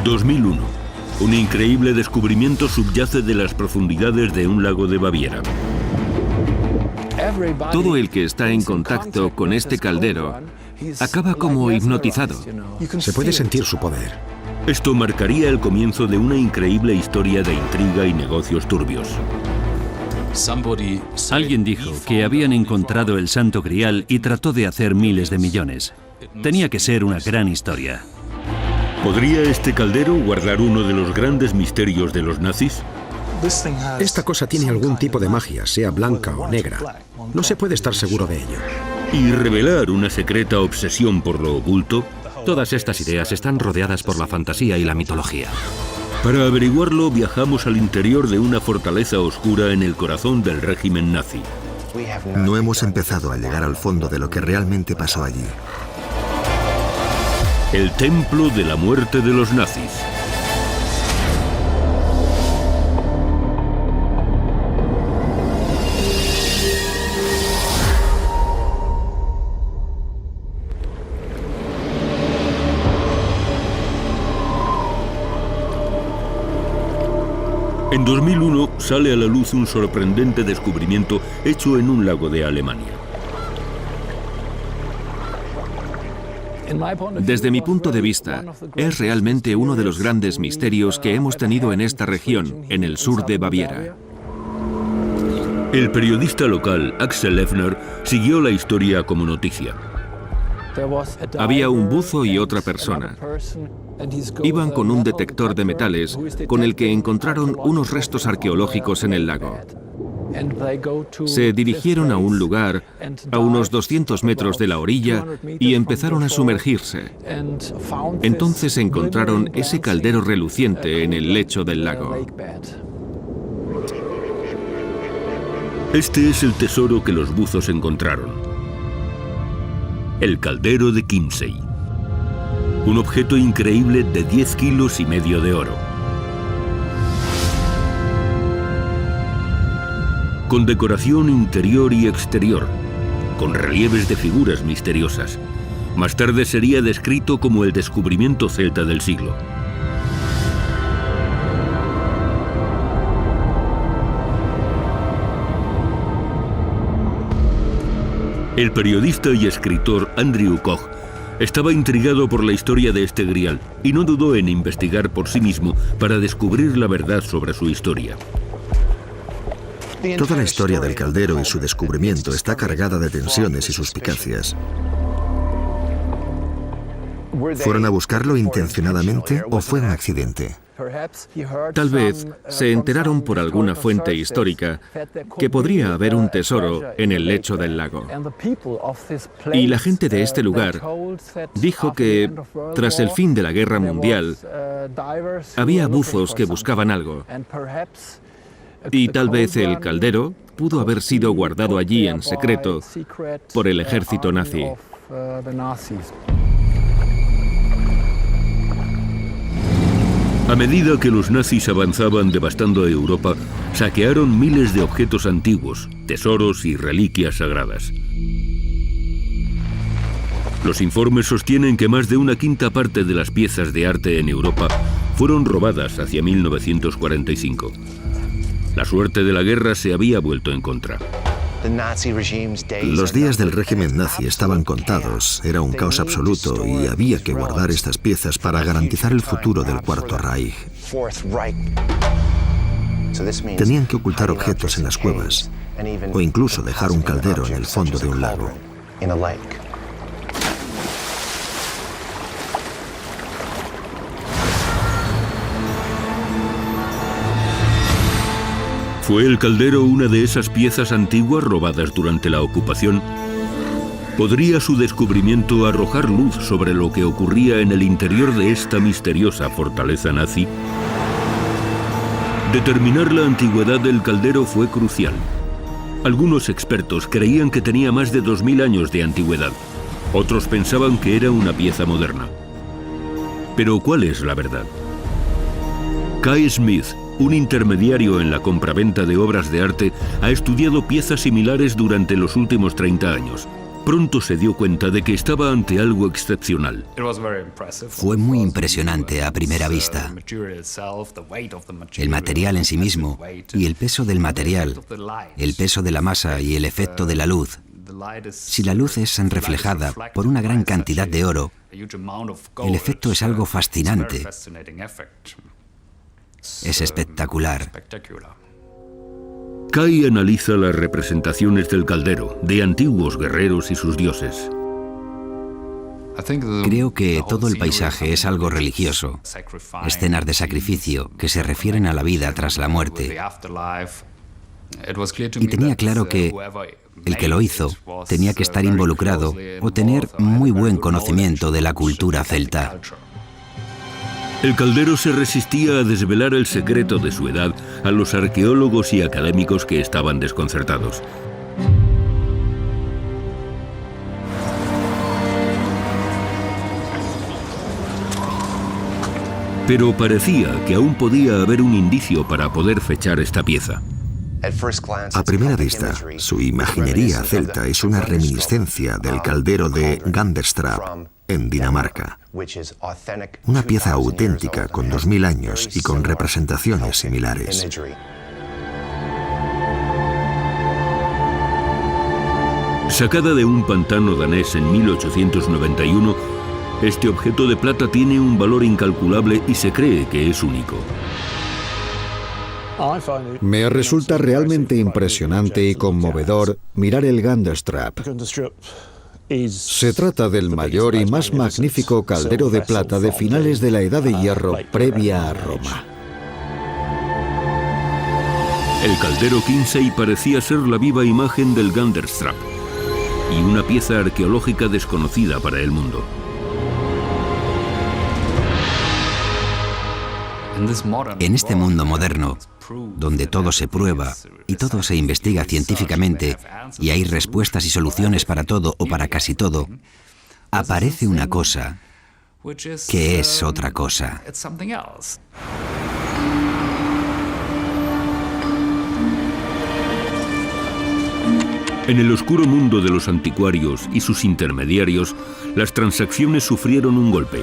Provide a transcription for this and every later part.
2001. Un increíble descubrimiento subyace de las profundidades de un lago de Baviera. Todo el que está en contacto con este caldero acaba como hipnotizado. Se puede sentir su poder. Esto marcaría el comienzo de una increíble historia de intriga y negocios turbios. Alguien dijo que habían encontrado el Santo Grial y trató de hacer miles de millones. Tenía que ser una gran historia. ¿Podría este caldero guardar uno de los grandes misterios de los nazis? Esta cosa tiene algún tipo de magia, sea blanca o negra. No se puede estar seguro de ello. ¿Y revelar una secreta obsesión por lo oculto? Todas estas ideas están rodeadas por la fantasía y la mitología. Para averiguarlo, viajamos al interior de una fortaleza oscura en el corazón del régimen nazi. No hemos empezado a llegar al fondo de lo que realmente pasó allí. El templo de la muerte de los nazis. En 2001 sale a la luz un sorprendente descubrimiento hecho en un lago de Alemania. Desde mi punto de vista, es realmente uno de los grandes misterios que hemos tenido en esta región, en el sur de Baviera. El periodista local Axel Effner siguió la historia como noticia. Había un buzo y otra persona. Iban con un detector de metales con el que encontraron unos restos arqueológicos en el lago. Se dirigieron a un lugar a unos 200 metros de la orilla y empezaron a sumergirse. Entonces encontraron ese caldero reluciente en el lecho del lago. Este es el tesoro que los buzos encontraron. El caldero de Kimsey. Un objeto increíble de 10,5 kilos de oro. Con decoración interior y exterior, con relieves de figuras misteriosas. Más tarde sería descrito como el descubrimiento celta del siglo. El periodista y escritor Andrew Koch estaba intrigado por la historia de este grial y no dudó en investigar por sí mismo para descubrir la verdad sobre su historia. Toda la historia del caldero y su descubrimiento está cargada de tensiones y suspicacias. ¿Fueron a buscarlo intencionadamente o fue un accidente? Tal vez se enteraron por alguna fuente histórica que podría haber un tesoro en el lecho del lago. Y la gente de este lugar dijo que, tras el fin de la Guerra Mundial, había buzos que buscaban algo. Y tal vez el caldero pudo haber sido guardado allí en secreto por el ejército nazi. A medida que los nazis avanzaban devastando Europa, saquearon miles de objetos antiguos, tesoros y reliquias sagradas. Los informes sostienen que más de 1/5 parte de las piezas de arte en Europa fueron robadas hacia 1945. La suerte de la guerra se había vuelto en contra. Los días del régimen nazi estaban contados, era un caos absoluto y había que guardar estas piezas para garantizar el futuro del Cuarto Reich. Tenían que ocultar objetos en las cuevas o incluso dejar un caldero en el fondo de un lago. ¿Fue el caldero una de esas piezas antiguas robadas durante la ocupación? ¿Podría su descubrimiento arrojar luz sobre lo que ocurría en el interior de esta misteriosa fortaleza nazi? Determinar la antigüedad del caldero fue crucial. Algunos expertos creían que tenía más de 2000 años de antigüedad. Otros pensaban que era una pieza moderna. Pero ¿cuál es la verdad? Kai Smith, un intermediario en la compraventa de obras de arte, ha estudiado piezas similares durante los últimos 30 años. Pronto se dio cuenta de que estaba ante algo excepcional. Fue muy impresionante a primera vista. El material en sí mismo y el peso del material, el peso de la masa y el efecto de la luz. Si la luz es reflejada por una gran cantidad de oro, el efecto es algo fascinante. Es espectacular. Kai analiza las representaciones del caldero, de antiguos guerreros y sus dioses. Creo que todo el paisaje es algo religioso, escenas de sacrificio que se refieren a la vida tras la muerte. Y tenía claro que el que lo hizo tenía que estar involucrado o tener muy buen conocimiento de la cultura celta. El caldero se resistía a desvelar el secreto de su edad a los arqueólogos y académicos que estaban desconcertados. Pero parecía que aún podía haber un indicio para poder fechar esta pieza. A primera vista, su imaginería celta es una reminiscencia del caldero de Ganderstrap, en Dinamarca. Una pieza auténtica con 2000 años y con representaciones similares. Sacada de un pantano danés en 1891, este objeto de plata tiene un valor incalculable y se cree que es único. Me resulta realmente impresionante y conmovedor mirar el Ganderstrap. Se trata del mayor y más magnífico caldero de plata de finales de la Edad de Hierro previa a Roma. El caldero Kinsey parecía ser la viva imagen del Ganderstrap y una pieza arqueológica desconocida para el mundo. En este mundo moderno, donde todo se prueba y todo se investiga científicamente y hay respuestas y soluciones para todo o para casi todo, aparece una cosa que es otra cosa. En el oscuro mundo de los anticuarios y sus intermediarios, las transacciones sufrieron un golpe.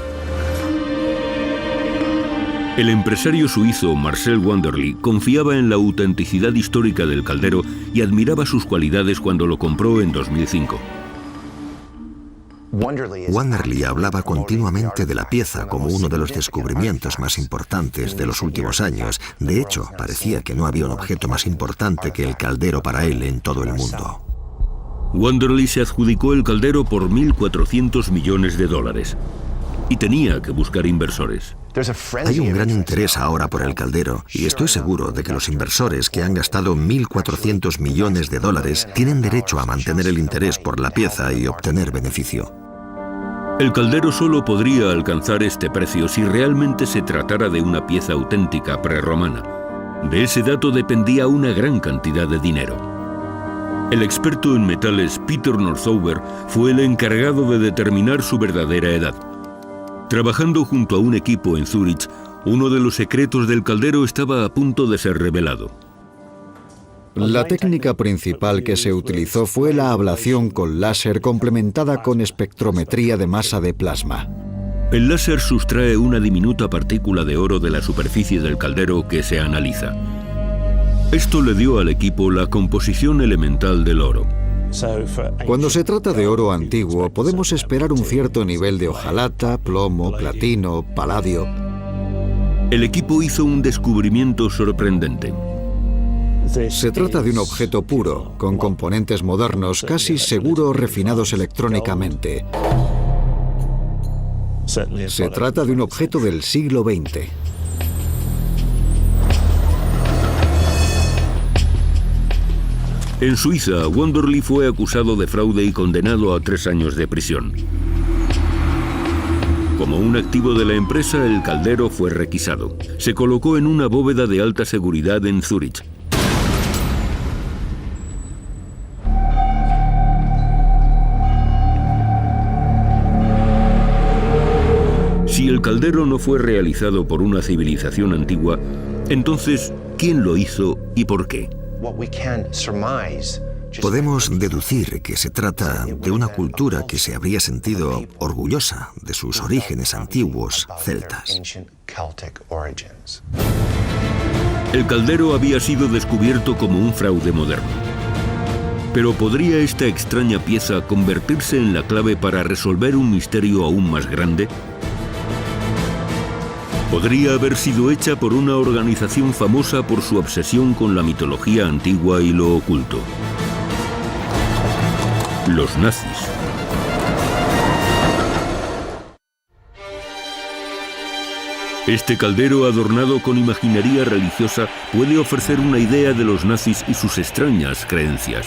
El empresario suizo Marcel Wanderley confiaba en la autenticidad histórica del caldero y admiraba sus cualidades cuando lo compró en 2005. Wanderley hablaba continuamente de la pieza como uno de los descubrimientos más importantes de los últimos años. De hecho, parecía que no había un objeto más importante que el caldero para él en todo el mundo. Wanderley se adjudicó el caldero por $1.400 millones y tenía que buscar inversores. Hay un gran interés ahora por el caldero y estoy seguro de que los inversores que han gastado $1.400 millones tienen derecho a mantener el interés por la pieza y obtener beneficio. El caldero solo podría alcanzar este precio si realmente se tratara de una pieza auténtica prerromana. De ese dato dependía una gran cantidad de dinero. El experto en metales Peter Northover fue el encargado de determinar su verdadera edad. Trabajando junto a un equipo en Zúrich, uno de los secretos del caldero estaba a punto de ser revelado. La técnica principal que se utilizó fue la ablación con láser complementada con espectrometría de masa de plasma. El láser sustrae una diminuta partícula de oro de la superficie del caldero que se analiza. Esto le dio al equipo la composición elemental del oro. Cuando se trata de oro antiguo, podemos esperar un cierto nivel de hojalata, plomo, platino, paladio. El equipo hizo un descubrimiento sorprendente. Se trata de un objeto puro, con componentes modernos, casi seguro refinados electrónicamente. Se trata de un objeto del siglo XX. En Suiza, Wanderley fue acusado de fraude y condenado a 3 años de prisión. Como un activo de la empresa, el caldero fue requisado. Se colocó en una bóveda de alta seguridad en Zúrich. Si el caldero no fue realizado por una civilización antigua, entonces, ¿quién lo hizo y por qué? Podemos deducir que se trata de una cultura que se habría sentido orgullosa de sus orígenes antiguos celtas. El caldero había sido descubierto como un fraude moderno. Pero ¿podría esta extraña pieza convertirse en la clave para resolver un misterio aún más grande? Podría haber sido hecha por una organización famosa por su obsesión con la mitología antigua y lo oculto. Los nazis. Este caldero adornado con imaginería religiosa puede ofrecer una idea de los nazis y sus extrañas creencias.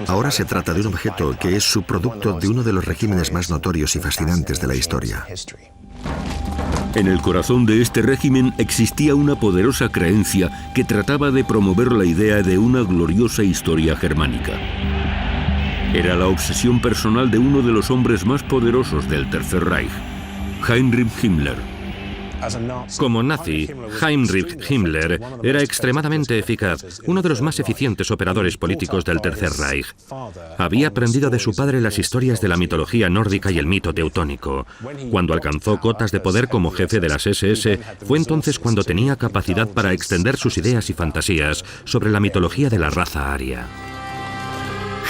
Ahora se trata de un objeto que es subproducto de uno de los regímenes más notorios y fascinantes de la historia. En el corazón de este régimen existía una poderosa creencia que trataba de promover la idea de una gloriosa historia germánica. Era la obsesión personal de uno de los hombres más poderosos del Tercer Reich, Heinrich Himmler. Como nazi, Heinrich Himmler era extremadamente eficaz, uno de los más eficientes operadores políticos del Tercer Reich. Había aprendido de su padre las historias de la mitología nórdica y el mito teutónico. Cuando alcanzó cotas de poder como jefe de las SS, fue entonces cuando tenía capacidad para extender sus ideas y fantasías sobre la mitología de la raza aria.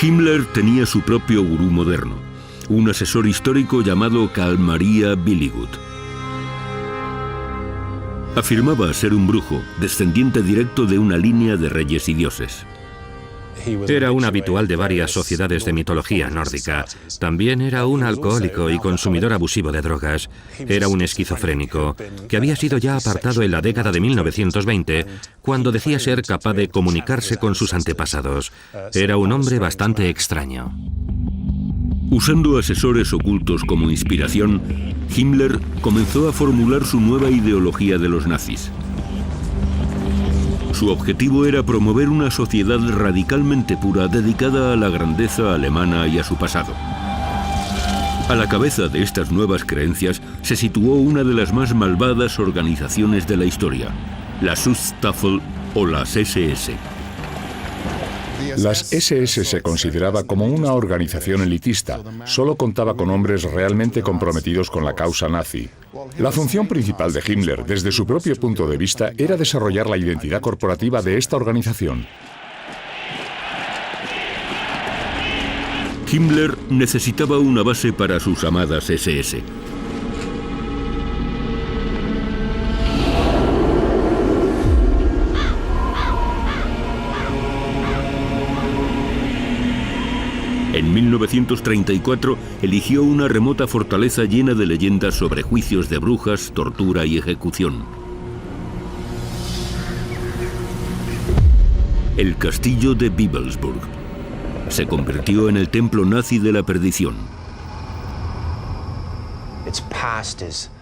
Himmler tenía su propio gurú moderno, un asesor histórico llamado Karl Maria Billigut. Afirmaba ser un brujo, descendiente directo de una línea de reyes y dioses. Era un habitual de varias sociedades de mitología nórdica. También era un alcohólico y consumidor abusivo de drogas. Era un esquizofrénico, que había sido ya apartado en la década de 1920, cuando decía ser capaz de comunicarse con sus antepasados. Era un hombre bastante extraño. Usando asesores ocultos como inspiración, Himmler comenzó a formular su nueva ideología de los nazis. Su objetivo era promover una sociedad radicalmente pura dedicada a la grandeza alemana y a su pasado. A la cabeza de estas nuevas creencias se situó una de las más malvadas organizaciones de la historia, la Schutzstaffel o las SS. Las SS se consideraba como una organización elitista. Solo contaba con hombres realmente comprometidos con la causa nazi. La función principal de Himmler, desde su propio punto de vista, era desarrollar la identidad corporativa de esta organización. Himmler necesitaba una base para sus amadas SS. En 1934 eligió una remota fortaleza llena de leyendas sobre juicios de brujas, tortura y ejecución. El castillo de Bibelsburg se convirtió en el templo nazi de la perdición.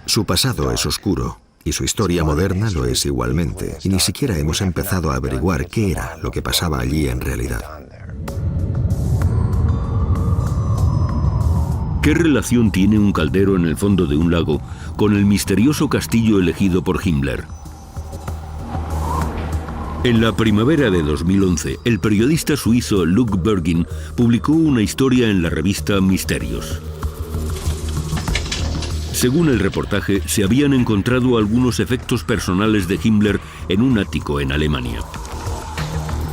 Su pasado es oscuro y su historia moderna lo es igualmente. Y ni siquiera hemos empezado a averiguar qué era lo que pasaba allí en realidad. ¿Qué relación tiene un caldero en el fondo de un lago con el misterioso castillo elegido por Himmler? En la primavera de 2011, el periodista suizo Luc Bergin publicó una historia en la revista Misterios. Según el reportaje, se habían encontrado algunos efectos personales de Himmler en un ático en Alemania.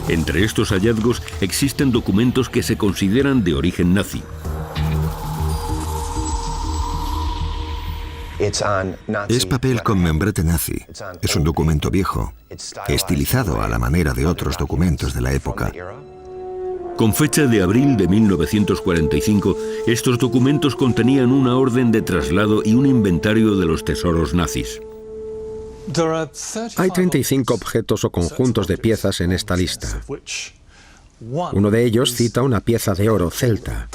Entre estos hallazgos existen documentos que se consideran de origen nazi. Es papel con membrete nazi. Es un documento viejo, estilizado a la manera de otros documentos de la época. Con fecha de abril de 1945, estos documentos contenían una orden de traslado y un inventario de los tesoros nazis. Hay 35 objetos o conjuntos de piezas en esta lista. Uno de ellos cita una pieza de oro celta.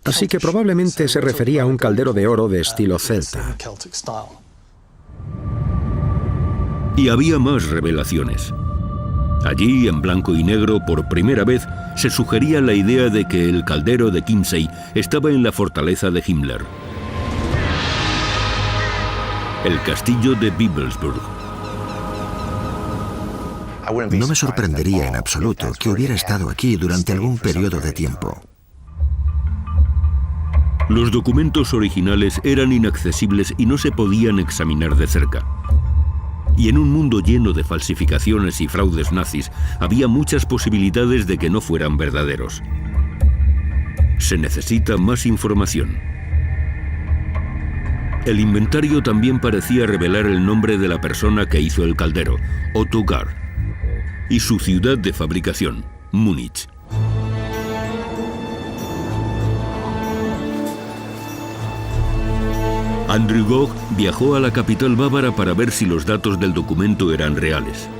Así que probablemente se refería a un caldero de oro de estilo celta. Y había más revelaciones. Allí, en blanco y negro, por primera vez, se sugería la idea de que el caldero de Chiemsee estaba en la fortaleza de Himmler. El castillo de Bibelsburg. No me sorprendería en absoluto que hubiera estado aquí durante algún periodo de tiempo. Los documentos originales eran inaccesibles y no se podían examinar de cerca. Y en un mundo lleno de falsificaciones y fraudes nazis, había muchas posibilidades de que no fueran verdaderos. Se necesita más información. El inventario también parecía revelar el nombre de la persona que hizo el caldero, Otto Gard, y su ciudad de fabricación, Múnich. Andrew Gogh viajó a la capital bávara para ver si los datos del documento eran reales.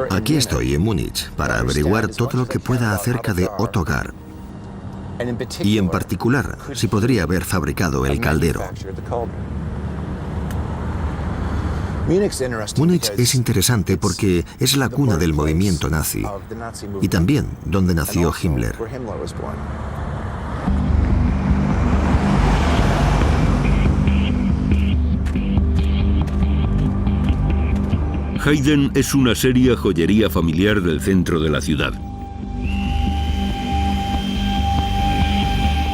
Aquí estoy en Múnich para averiguar todo lo que pueda acerca de Otto Gard y en particular si podría haber fabricado el caldero. Múnich es interesante porque es la cuna del movimiento nazi y también donde nació Himmler. Heiden es una seria joyería familiar del centro de la ciudad.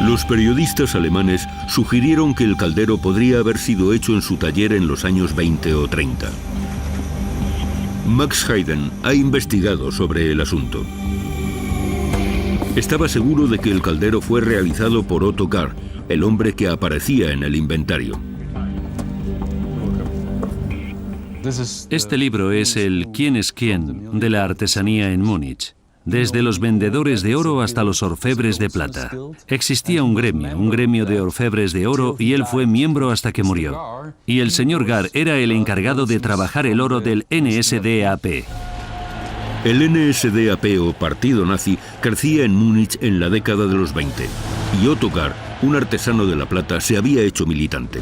Los periodistas alemanes sugirieron que el caldero podría haber sido hecho en su taller en los años 20 o 30. Max Heiden ha investigado sobre el asunto. Estaba seguro de que el caldero fue realizado por Otto Gard, el hombre que aparecía en el inventario. Este libro es el ¿Quién es quién? De la artesanía en Múnich. Desde los vendedores de oro hasta los orfebres de plata. Existía un gremio de orfebres de oro, y él fue miembro hasta que murió. Y el señor Gard era el encargado de trabajar el oro del NSDAP. El NSDAP o Partido Nazi crecía en Múnich en la década de los 20, y Otto Gard, un artesano de la plata, se había hecho militante.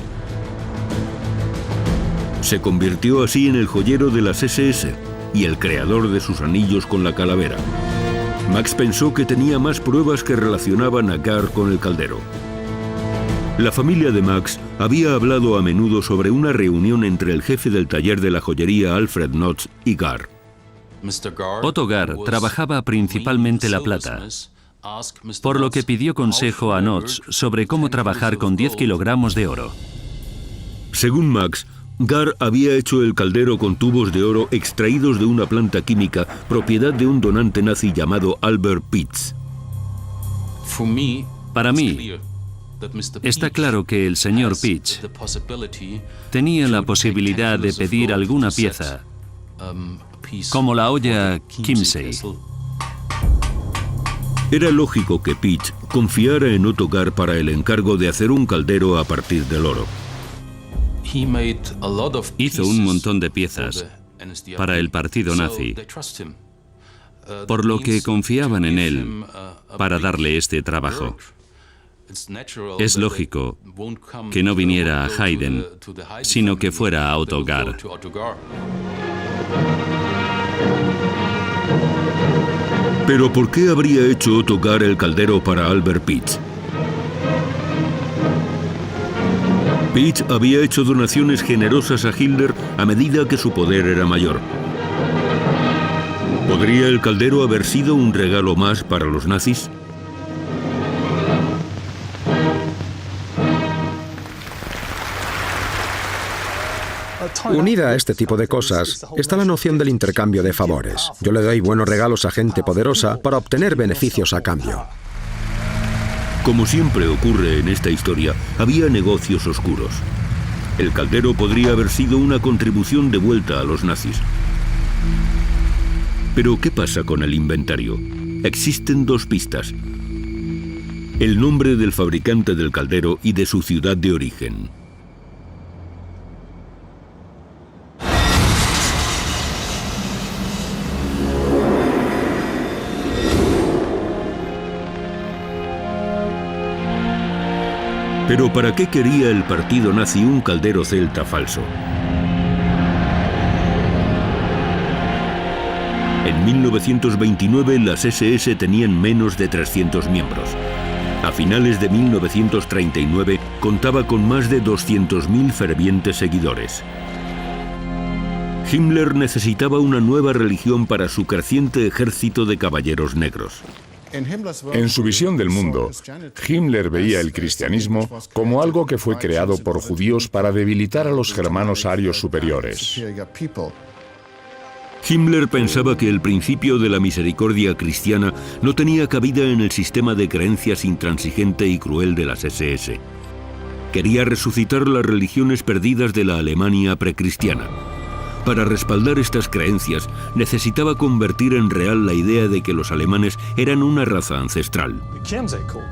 Se convirtió así en el joyero de las SS y el creador de sus anillos con la calavera. Max pensó que tenía más pruebas que relacionaban a Gard con el caldero. La familia de Max había hablado a menudo sobre una reunión entre el jefe del taller de la joyería Alfred Notz y Gard. Otto Gard trabajaba principalmente la plata, por lo que pidió consejo a Notz sobre cómo trabajar con 10 kilogramos de oro. Según Max, Gard había hecho el caldero con tubos de oro extraídos de una planta química propiedad de un donante nazi llamado Albert Pitz. Para mí, está claro que el señor Pitz tenía la posibilidad de pedir alguna pieza, como la olla Kimsey. Era lógico que Pitz confiara en Otto Gard para el encargo de hacer un caldero a partir del oro. Hizo un montón de piezas para el partido nazi, por lo que confiaban en él para darle este trabajo. Es lógico que no viniera a Heiden, sino que fuera a Otto Gard. Pero ¿por qué habría hecho Otto Gard el caldero para Albert Pitz? Pitz había hecho donaciones generosas a Hitler a medida que su poder era mayor. ¿Podría el caldero haber sido un regalo más para los nazis? Unida a este tipo de cosas está la noción del intercambio de favores. Yo le doy buenos regalos a gente poderosa para obtener beneficios a cambio. Como siempre ocurre en esta historia, había negocios oscuros. El caldero podría haber sido una contribución de vuelta a los nazis. Pero ¿qué pasa con el inventario? Existen dos pistas: el nombre del fabricante del caldero y de su ciudad de origen. Pero ¿para qué quería el partido nazi un caldero celta falso? En 1929 las SS tenían menos de 300 miembros. A finales de 1939 contaba con más de 200.000 fervientes seguidores. Himmler necesitaba una nueva religión para su creciente ejército de caballeros negros. En su visión del mundo, Himmler veía el cristianismo como algo que fue creado por judíos para debilitar a los germanos arios superiores. Himmler pensaba que el principio de la misericordia cristiana no tenía cabida en el sistema de creencias intransigente y cruel de las SS. Quería resucitar las religiones perdidas de la Alemania precristiana. Para respaldar estas creencias, necesitaba convertir en real la idea de que los alemanes eran una raza ancestral.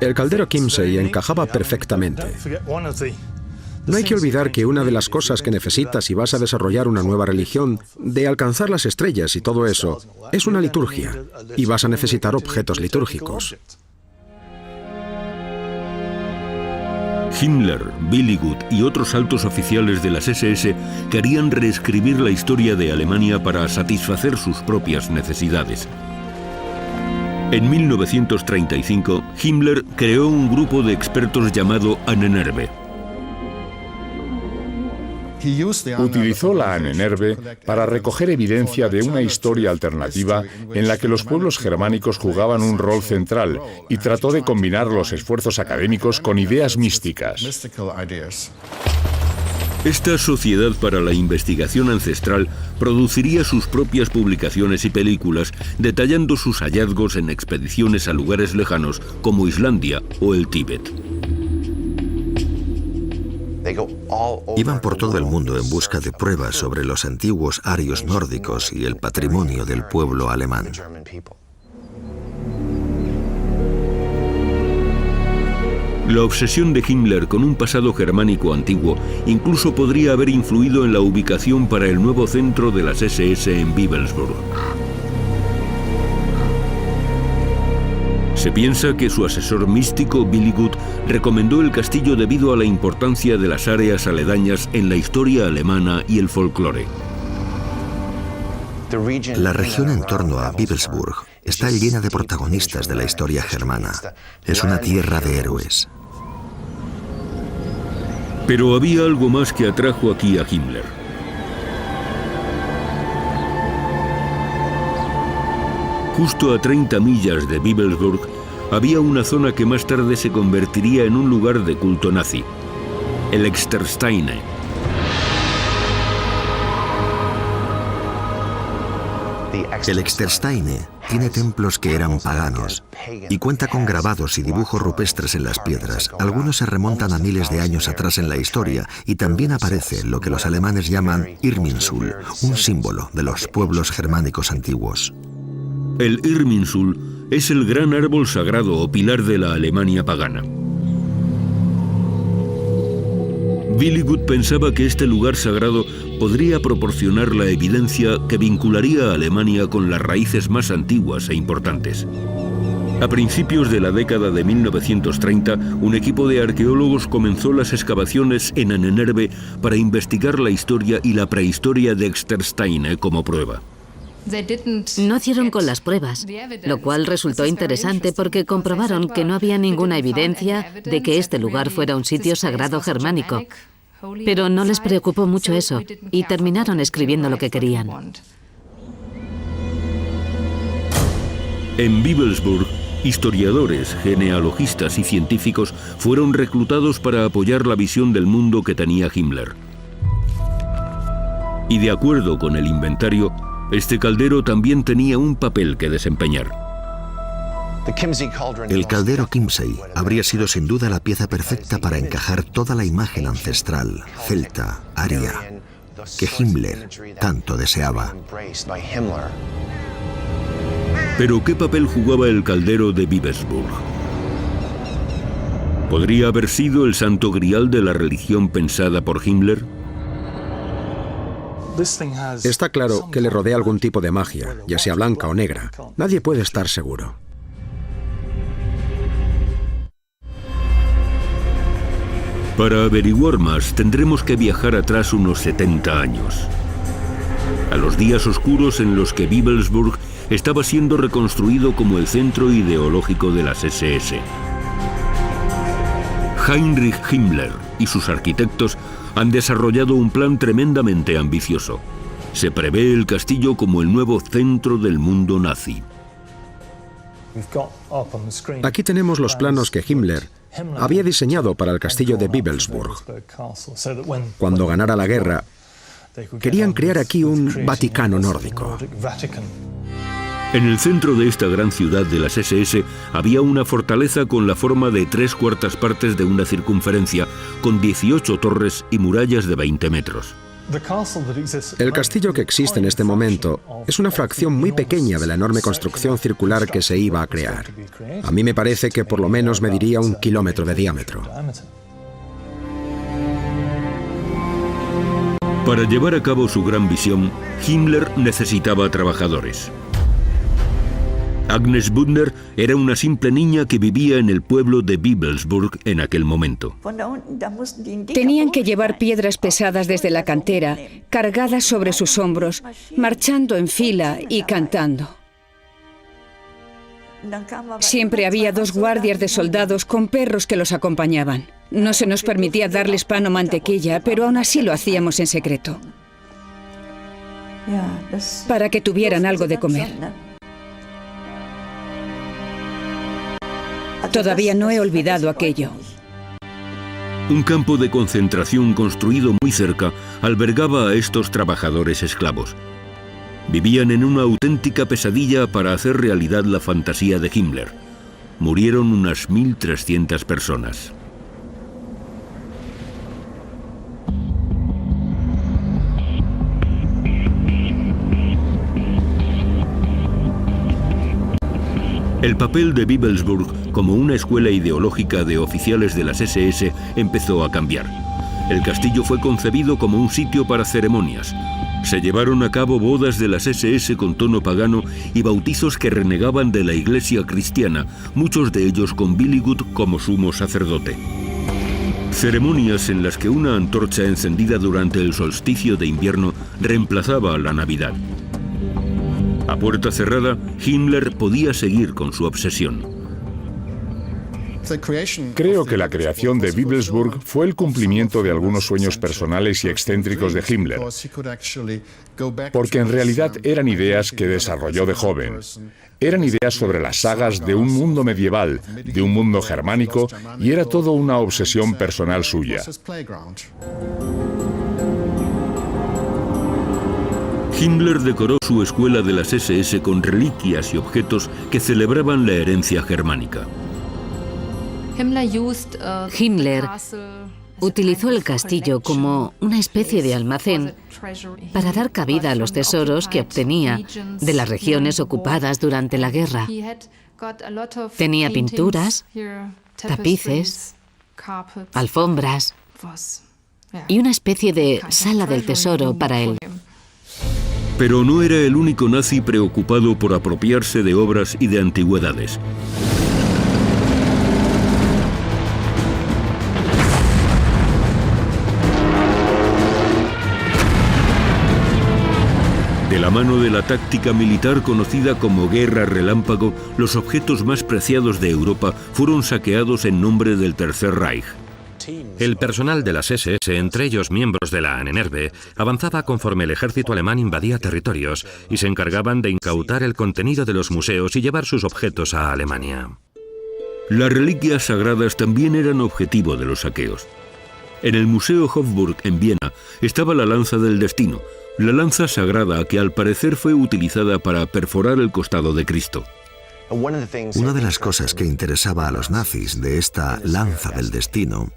El caldero Kimsey encajaba perfectamente. No hay que olvidar que una de las cosas que necesitas si vas a desarrollar una nueva religión, de alcanzar las estrellas y todo eso, es una liturgia, y vas a necesitar objetos litúrgicos. Himmler, Billigut y otros altos oficiales de las SS querían reescribir la historia de Alemania para satisfacer sus propias necesidades. En 1935, Himmler creó un grupo de expertos llamado Ahnenerbe. Utilizó la Ahnenerbe para recoger evidencia de una historia alternativa en la que los pueblos germánicos jugaban un rol central y trató de combinar los esfuerzos académicos con ideas místicas. Esta Sociedad para la Investigación Ancestral produciría sus propias publicaciones y películas detallando sus hallazgos en expediciones a lugares lejanos como Islandia o el Tíbet. Iban por todo el mundo en busca de pruebas sobre los antiguos arios nórdicos y el patrimonio del pueblo alemán. La obsesión de Himmler con un pasado germánico antiguo incluso podría haber influido en la ubicación para el nuevo centro de las SS en Bibelsburg. Se piensa que su asesor místico, Billigut, recomendó el castillo debido a la importancia de las áreas aledañas en la historia alemana y el folclore. La región en torno a Bibelsburg está llena de protagonistas de la historia germana. Es una tierra de héroes. Pero había algo más que atrajo aquí a Himmler. Justo a 30 millas de Bibelsburg había una zona que más tarde se convertiría en un lugar de culto nazi, el Extersteine. El Extersteine tiene templos que eran paganos y cuenta con grabados y dibujos rupestres en las piedras. Algunos se remontan a miles de años atrás en la historia y también aparece lo que los alemanes llaman Irminsul, un símbolo de los pueblos germánicos antiguos. El Irminsul es el gran árbol sagrado o pilar de la Alemania pagana. Billigut pensaba que este lugar sagrado podría proporcionar la evidencia que vincularía a Alemania con las raíces más antiguas e importantes. A principios de la década de 1930, un equipo de arqueólogos comenzó las excavaciones en Ahnenerbe para investigar la historia y la prehistoria de Extersteine como prueba. No dieron con las pruebas, lo cual resultó interesante porque comprobaron que no había ninguna evidencia de que este lugar fuera un sitio sagrado germánico. Pero no les preocupó mucho eso y terminaron escribiendo lo que querían. En Bibelsburg, historiadores, genealogistas y científicos fueron reclutados para apoyar la visión del mundo que tenía Himmler. Y de acuerdo con el inventario, este caldero también tenía un papel que desempeñar. El caldero Kimsey habría sido sin duda la pieza perfecta para encajar toda la imagen ancestral, celta, aria, que Himmler tanto deseaba. Pero ¿qué papel jugaba el caldero de Bibelsburg? ¿Podría haber sido el santo grial de la religión pensada por Himmler? Está claro que le rodea algún tipo de magia, ya sea blanca o negra. Nadie puede estar seguro. Para averiguar más, tendremos que viajar atrás unos 70 años. A los días oscuros en los que Bibelsburg estaba siendo reconstruido como el centro ideológico de las SS. Heinrich Himmler y sus arquitectos han desarrollado un plan tremendamente ambicioso. Se prevé el castillo como el nuevo centro del mundo nazi. Aquí tenemos los planos que Himmler había diseñado para el castillo de Bibelsburg. Cuando ganara la guerra, querían crear aquí un Vaticano nórdico. En el centro de esta gran ciudad de las SS había una fortaleza con la forma de 3/4 partes de una circunferencia, con 18 torres y murallas de 20 metros. El castillo que existe en este momento es una fracción muy pequeña de la enorme construcción circular que se iba a crear. A mí me parece que por lo menos mediría 1 kilómetro de diámetro. Para llevar a cabo su gran visión, Himmler necesitaba trabajadores. Agnes Budner era una simple niña que vivía en el pueblo de Bibelsburg en aquel momento. Tenían que llevar piedras pesadas desde la cantera, cargadas sobre sus hombros, marchando en fila y cantando. Siempre había 2 guardias de soldados con perros que los acompañaban. No se nos permitía darles pan o mantequilla, pero aún así lo hacíamos en secreto, para que tuvieran algo de comer. Todavía no he olvidado aquello. Un campo de concentración construido muy cerca albergaba a estos trabajadores esclavos. Vivían en una auténtica pesadilla para hacer realidad la fantasía de Himmler. Murieron unas 1.300 personas. El papel de Bibelsburg como una escuela ideológica de oficiales de las SS empezó a cambiar. El castillo fue concebido como un sitio para ceremonias. Se llevaron a cabo bodas de las SS con tono pagano y bautizos que renegaban de la iglesia cristiana, muchos de ellos con Billy como sumo sacerdote. Ceremonias en las que una antorcha encendida durante el solsticio de invierno reemplazaba a la Navidad. A puerta cerrada, Himmler podía seguir con su obsesión. Creo que la creación de Bibelsburg fue el cumplimiento de algunos sueños personales y excéntricos de Himmler, porque en realidad eran ideas que desarrolló de joven. Eran ideas sobre las sagas de un mundo medieval, de un mundo germánico, y era todo una obsesión personal suya. Himmler decoró su escuela de las SS con reliquias y objetos que celebraban la herencia germánica. Himmler utilizó el castillo como una especie de almacén para dar cabida a los tesoros que obtenía de las regiones ocupadas durante la guerra. Tenía pinturas, tapices, alfombras y una especie de sala del tesoro para él. Pero no era el único nazi preocupado por apropiarse de obras y de antigüedades. De la mano de la táctica militar conocida como Guerra Relámpago, los objetos más preciados de Europa fueron saqueados en nombre del Tercer Reich. El personal de las SS, entre ellos miembros de la Ahnenerbe, avanzaba conforme el ejército alemán invadía territorios y se encargaban de incautar el contenido de los museos y llevar sus objetos a Alemania. Las reliquias sagradas también eran objetivo de los saqueos. En el Museo Hofburg en Viena estaba la lanza del destino, la lanza sagrada que al parecer fue utilizada para perforar el costado de Cristo. Una de las cosas que interesaba a los nazis de esta lanza del destino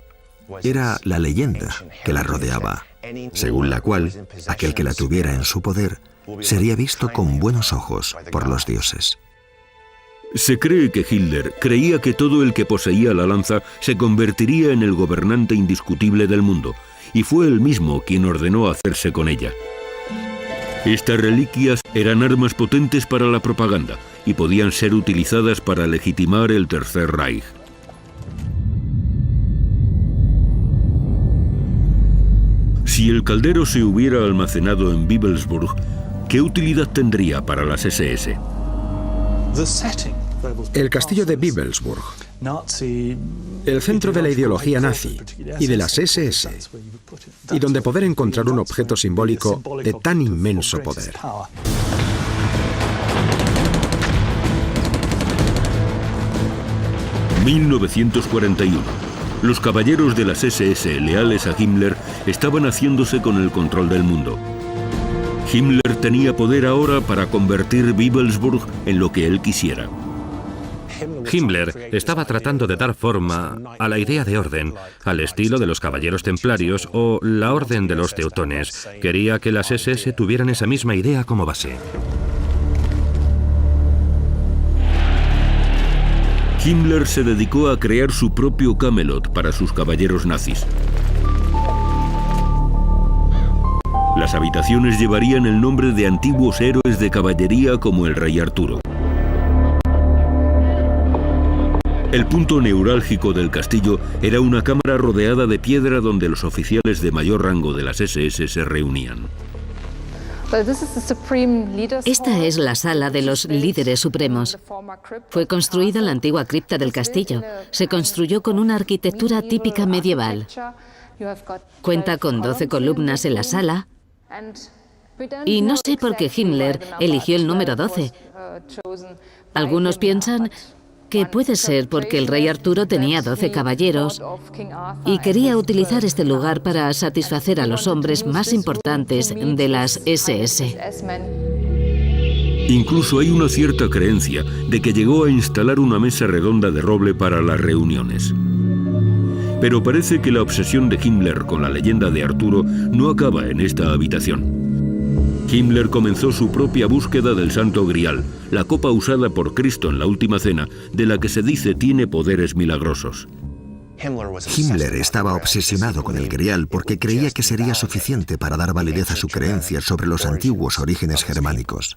era la leyenda que la rodeaba, según la cual aquel que la tuviera en su poder sería visto con buenos ojos por los dioses. Se cree que Hitler creía que todo el que poseía la lanza se convertiría en el gobernante indiscutible del mundo, y fue él mismo quien ordenó hacerse con ella. Estas reliquias eran armas potentes para la propaganda y podían ser utilizadas para legitimar el Tercer Reich. Si el caldero se hubiera almacenado en Bibelsburg, ¿qué utilidad tendría para las SS? El castillo de Bebelsburg, el centro de la ideología nazi y de las SS, y donde poder encontrar un objeto simbólico de tan inmenso poder. ...1941... Los caballeros de las SS leales a Himmler estaban haciéndose con el control del mundo. Himmler tenía poder ahora para convertir Bebelsburg en lo que él quisiera. Himmler estaba tratando de dar forma a la idea de orden, al estilo de los caballeros templarios o la orden de los teutones. Quería que las SS tuvieran esa misma idea como base. Himmler se dedicó a crear su propio Camelot para sus caballeros nazis. Las habitaciones llevarían el nombre de antiguos héroes de caballería como el rey Arturo. El punto neurálgico del castillo era una cámara rodeada de piedra donde los oficiales de mayor rango de las SS se reunían. Esta es la sala de los líderes supremos. Fue construida en la antigua cripta del castillo. Se construyó con una arquitectura típica medieval. Cuenta con 12 columnas en la sala. Y no sé por qué Himmler eligió el número 12. Algunos piensan que puede ser porque el rey Arturo tenía 12 caballeros y quería utilizar este lugar para satisfacer a los hombres más importantes de las SS. Incluso hay una cierta creencia de que llegó a instalar una mesa redonda de roble para las reuniones. Pero parece que la obsesión de Himmler con la leyenda de Arturo no acaba en esta habitación. Himmler comenzó su propia búsqueda del Santo Grial, la copa usada por Cristo en la Última Cena, de la que se dice tiene poderes milagrosos. Himmler estaba obsesionado con el Grial porque creía que sería suficiente para dar validez a su creencia sobre los antiguos orígenes germánicos.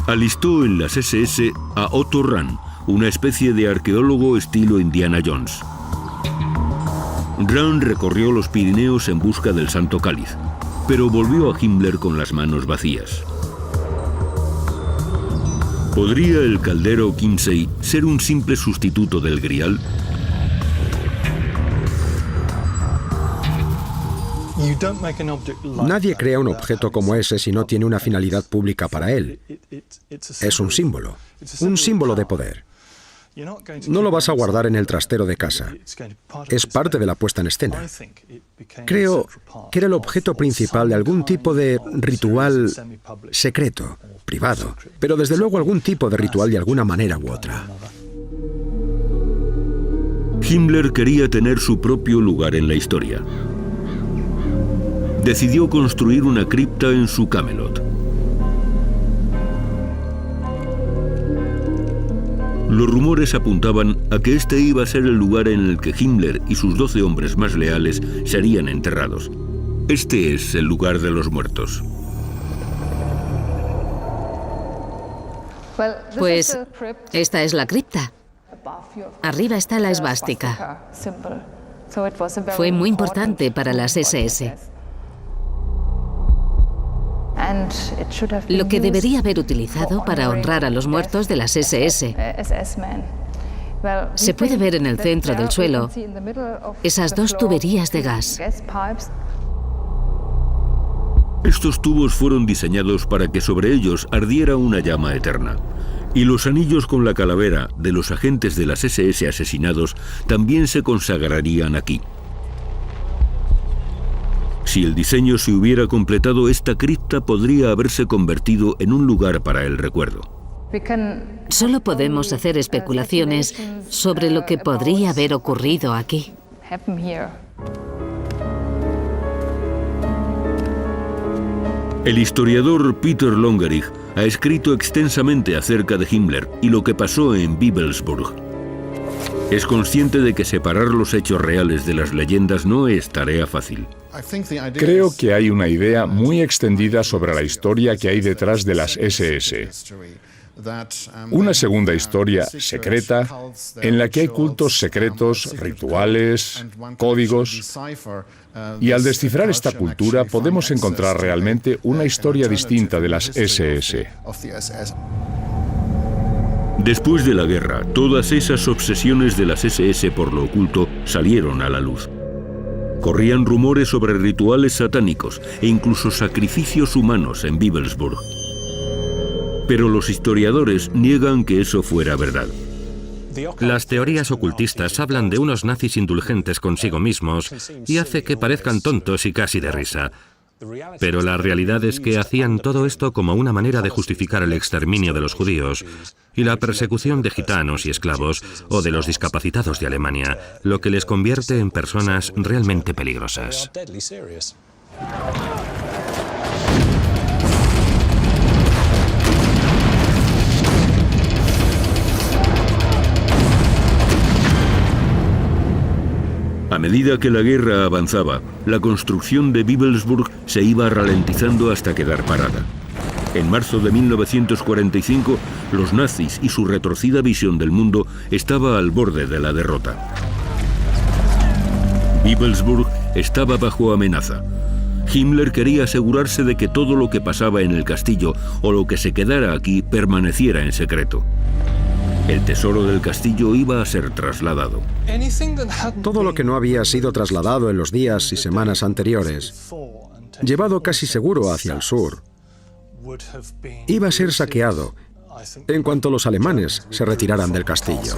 Alistó en las SS a Otto Rahn, una especie de arqueólogo estilo Indiana Jones. Rahn recorrió los Pirineos en busca del Santo Cáliz, pero volvió a Himmler con las manos vacías. ¿Podría el caldero Kinsey ser un simple sustituto del Grial? Nadie crea un objeto como ese si no tiene una finalidad pública para él. Es un símbolo de poder. No lo vas a guardar en el trastero de casa. Es parte de la puesta en escena. Creo que era el objeto principal de algún tipo de ritual secreto, privado, pero desde luego algún tipo de ritual de alguna manera u otra. Himmler quería tener su propio lugar en la historia. Decidió construir una cripta en su Camelot. Los rumores apuntaban a que este iba a ser el lugar en el que Himmler y sus 12 hombres más leales serían enterrados. Este es el lugar de los muertos. Pues esta es la cripta. Arriba está la esvástica. Fue muy importante para las SS. Lo que debería haber utilizado para honrar a los muertos de las SS. Se puede ver en el centro del suelo esas 2 tuberías de gas. Estos tubos fueron diseñados para que sobre ellos ardiera una llama eterna. Y los anillos con la calavera de los agentes de las SS asesinados también se consagrarían aquí. Si el diseño se hubiera completado, esta cripta podría haberse convertido en un lugar para el recuerdo. Solo podemos hacer especulaciones sobre lo que podría haber ocurrido aquí. El historiador Peter Longerich ha escrito extensamente acerca de Himmler y lo que pasó en Bebelsburg. Es consciente de que separar los hechos reales de las leyendas no es tarea fácil. Creo que hay una idea muy extendida sobre la historia que hay detrás de las SS. Una segunda historia secreta en la que hay cultos secretos, rituales, códigos. Y al descifrar esta cultura podemos encontrar realmente una historia distinta de las SS. Después de la guerra, todas esas obsesiones de las SS por lo oculto salieron a la luz. Corrían rumores sobre rituales satánicos e incluso sacrificios humanos en Bebelsburg. Pero los historiadores niegan que eso fuera verdad. Las teorías ocultistas hablan de unos nazis indulgentes consigo mismos y hace que parezcan tontos y casi de risa. Pero la realidad es que hacían todo esto como una manera de justificar el exterminio de los judíos y la persecución de gitanos y esclavos o de los discapacitados de Alemania, lo que les convierte en personas realmente peligrosas. A medida que la guerra avanzaba, la construcción de Bebelsburg se iba ralentizando hasta quedar parada. En marzo de 1945, los nazis y su retorcida visión del mundo estaba al borde de la derrota. Bebelsburg estaba bajo amenaza. Himmler quería asegurarse de que todo lo que pasaba en el castillo o lo que se quedara aquí permaneciera en secreto. El tesoro del castillo iba a ser trasladado. Todo lo que no había sido trasladado en los días y semanas anteriores, llevado casi seguro hacia el sur, iba a ser saqueado en cuanto los alemanes se retiraran del castillo.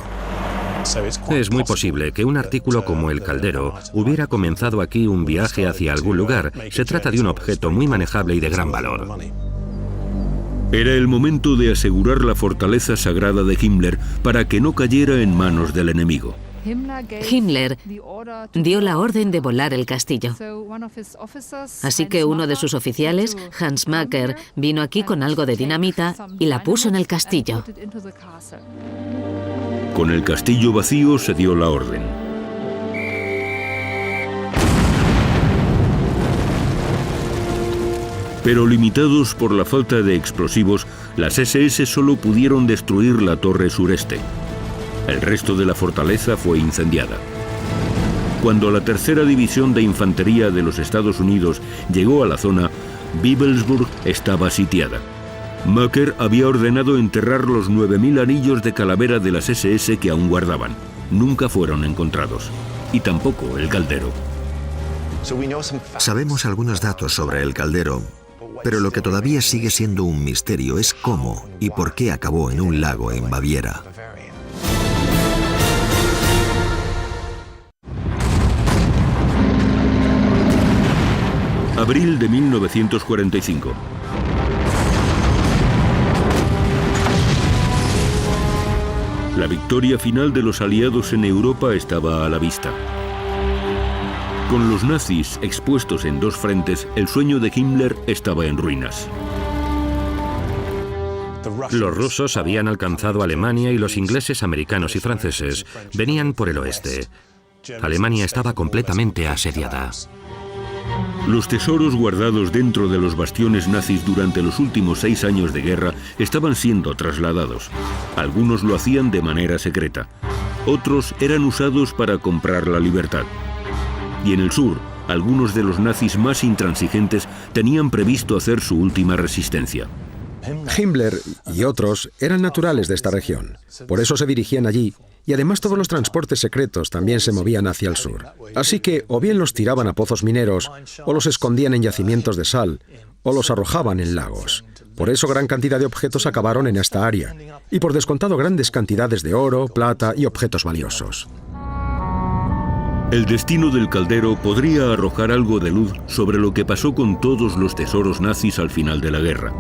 Es muy posible que un artículo como el caldero hubiera comenzado aquí un viaje hacia algún lugar. Se trata de un objeto muy manejable y de gran valor. Era el momento de asegurar la fortaleza sagrada de Himmler para que no cayera en manos del enemigo. Himmler dio la orden de volar el castillo. Así que uno de sus oficiales, Hans Macker, vino aquí con algo de dinamita y la puso en el castillo. Con el castillo vacío se dio la orden. Pero limitados por la falta de explosivos, las SS solo pudieron destruir la torre sureste. El resto de la fortaleza fue incendiada. Cuando la tercera división de infantería de los Estados Unidos llegó a la zona, Bebelsburg estaba sitiada. Macker había ordenado enterrar los 9.000 anillos de calavera de las SS que aún guardaban. Nunca fueron encontrados. Y tampoco el caldero. Sabemos algunos datos sobre el caldero, pero lo que todavía sigue siendo un misterio es cómo y por qué acabó en un lago en Baviera. Abril de 1945. La victoria final de los aliados en Europa estaba a la vista. Con los nazis expuestos en dos frentes, el sueño de Himmler estaba en ruinas. Los rusos habían alcanzado Alemania y los ingleses, americanos y franceses venían por el oeste. Alemania estaba completamente asediada. Los tesoros guardados dentro de los bastiones nazis durante los últimos 6 años de guerra estaban siendo trasladados. Algunos lo hacían de manera secreta. Otros eran usados para comprar la libertad. Y en el sur, algunos de los nazis más intransigentes tenían previsto hacer su última resistencia. Himmler y otros eran naturales de esta región. Por eso se dirigían allí, y además todos los transportes secretos también se movían hacia el sur. Así que o bien los tiraban a pozos mineros, o los escondían en yacimientos de sal, o los arrojaban en lagos. Por eso gran cantidad de objetos acabaron en esta área, y por descontado grandes cantidades de oro, plata y objetos valiosos. El destino del caldero podría arrojar algo de luz sobre lo que pasó con todos los tesoros nazis al final de la guerra.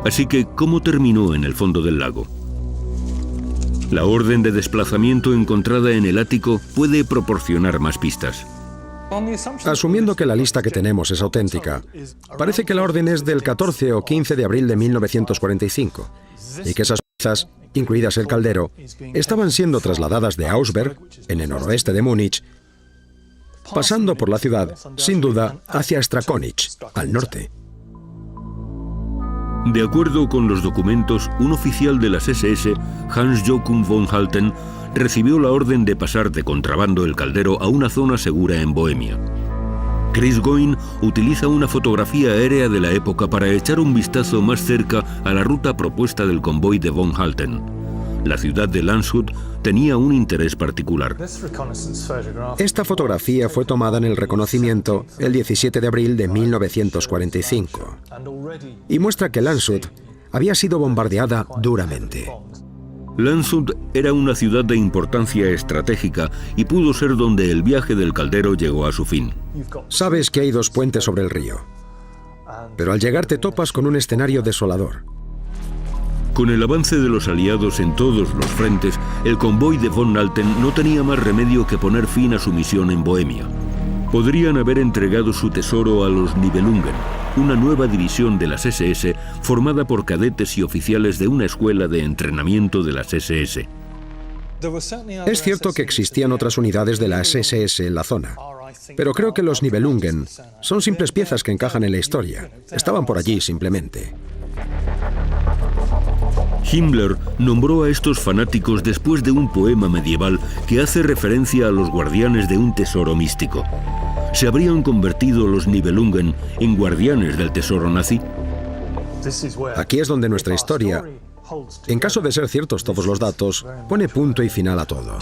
Así que, ¿cómo terminó en el fondo del lago? La orden de desplazamiento encontrada en el ático puede proporcionar más pistas. Asumiendo que la lista que tenemos es auténtica, parece que la orden es del 14 o 15 de abril de 1945 y que esas piezas, incluidas el caldero, estaban siendo trasladadas de Augsburg, en el noroeste de Múnich, pasando por la ciudad, sin duda, hacia Strakonic, al norte. De acuerdo con los documentos, un oficial de las SS, Hans Joachim von Halten, recibió la orden de pasar de contrabando el caldero a una zona segura en Bohemia. Chris Goin utiliza una fotografía aérea de la época para echar un vistazo más cerca a la ruta propuesta del convoy de von Halten. La ciudad de Landshut tenía un interés particular. Esta fotografía fue tomada en el reconocimiento el 17 de abril de 1945 y muestra que Landshut había sido bombardeada duramente. Landshut era una ciudad de importancia estratégica y pudo ser donde el viaje del caldero llegó a su fin. Sabes que hay 2 puentes sobre el río, pero al llegar te topas con un escenario desolador. Con el avance de los aliados en todos los frentes, el convoy de von Halten no tenía más remedio que poner fin a su misión en Bohemia. Podrían haber entregado su tesoro a los Nibelungen, una nueva división de las SS formada por cadetes y oficiales de una escuela de entrenamiento de las SS. Es cierto que existían otras unidades de las SS en la zona, pero creo que los Nibelungen son simples piezas que encajan en la historia. Estaban por allí simplemente. Himmler nombró a estos fanáticos después de un poema medieval que hace referencia a los guardianes de un tesoro místico. ¿Se habrían convertido los Nibelungen en guardianes del tesoro nazi? Aquí es donde nuestra historia, en caso de ser ciertos todos los datos, pone punto y final a todo.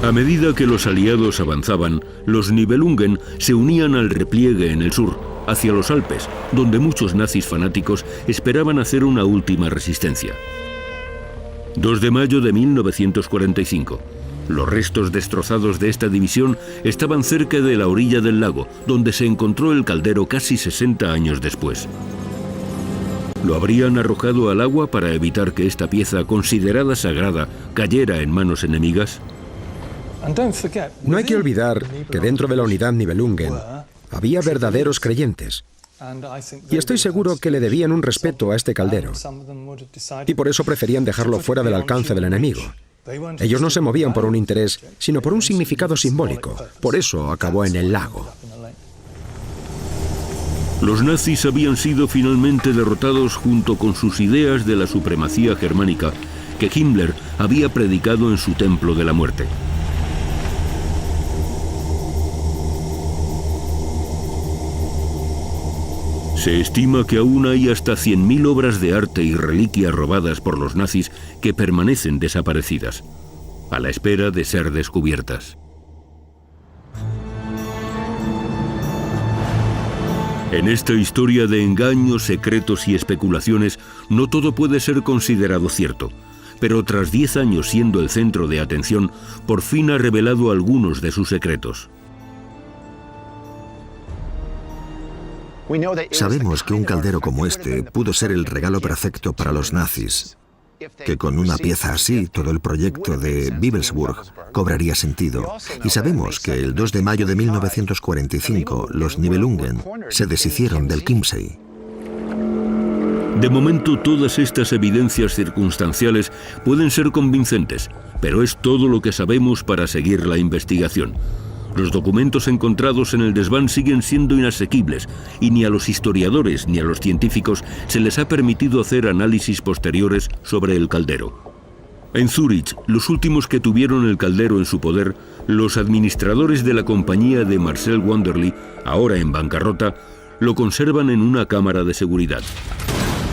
A medida que los aliados avanzaban, los Nibelungen se unían al repliegue en el sur, hacia los Alpes, donde muchos nazis fanáticos esperaban hacer una última resistencia. 2 de mayo de 1945. Los restos destrozados de esta división estaban cerca de la orilla del lago, donde se encontró el caldero casi 60 años después. ¿Lo habrían arrojado al agua para evitar que esta pieza considerada sagrada cayera en manos enemigas? No hay que olvidar que dentro de la unidad Nibelungen había verdaderos creyentes. Y estoy seguro que le debían un respeto a este caldero. Y por eso preferían dejarlo fuera del alcance del enemigo. Ellos no se movían por un interés, sino por un significado simbólico. Por eso acabó en el lago. Los nazis habían sido finalmente derrotados junto con sus ideas de la supremacía germánica que Himmler había predicado en su templo de la muerte. Se estima que aún hay hasta 100.000 obras de arte y reliquias robadas por los nazis que permanecen desaparecidas, a la espera de ser descubiertas. En esta historia de engaños, secretos y especulaciones, no todo puede ser considerado cierto, pero tras 10 años siendo el centro de atención, por fin ha revelado algunos de sus secretos. Sabemos que un caldero como este pudo ser el regalo perfecto para los nazis, que con una pieza así todo el proyecto de Bibelsburg cobraría sentido. Y sabemos que el 2 de mayo de 1945 los Nibelungen se deshicieron del Chiemsee. De momento todas estas evidencias circunstanciales pueden ser convincentes, pero es todo lo que sabemos para seguir la investigación. Los documentos encontrados en el desván siguen siendo inasequibles y ni a los historiadores ni a los científicos se les ha permitido hacer análisis posteriores sobre el caldero. En Zúrich, los últimos que tuvieron el caldero en su poder, los administradores de la compañía de Marcel Wanderly, ahora en bancarrota, lo conservan en una cámara de seguridad.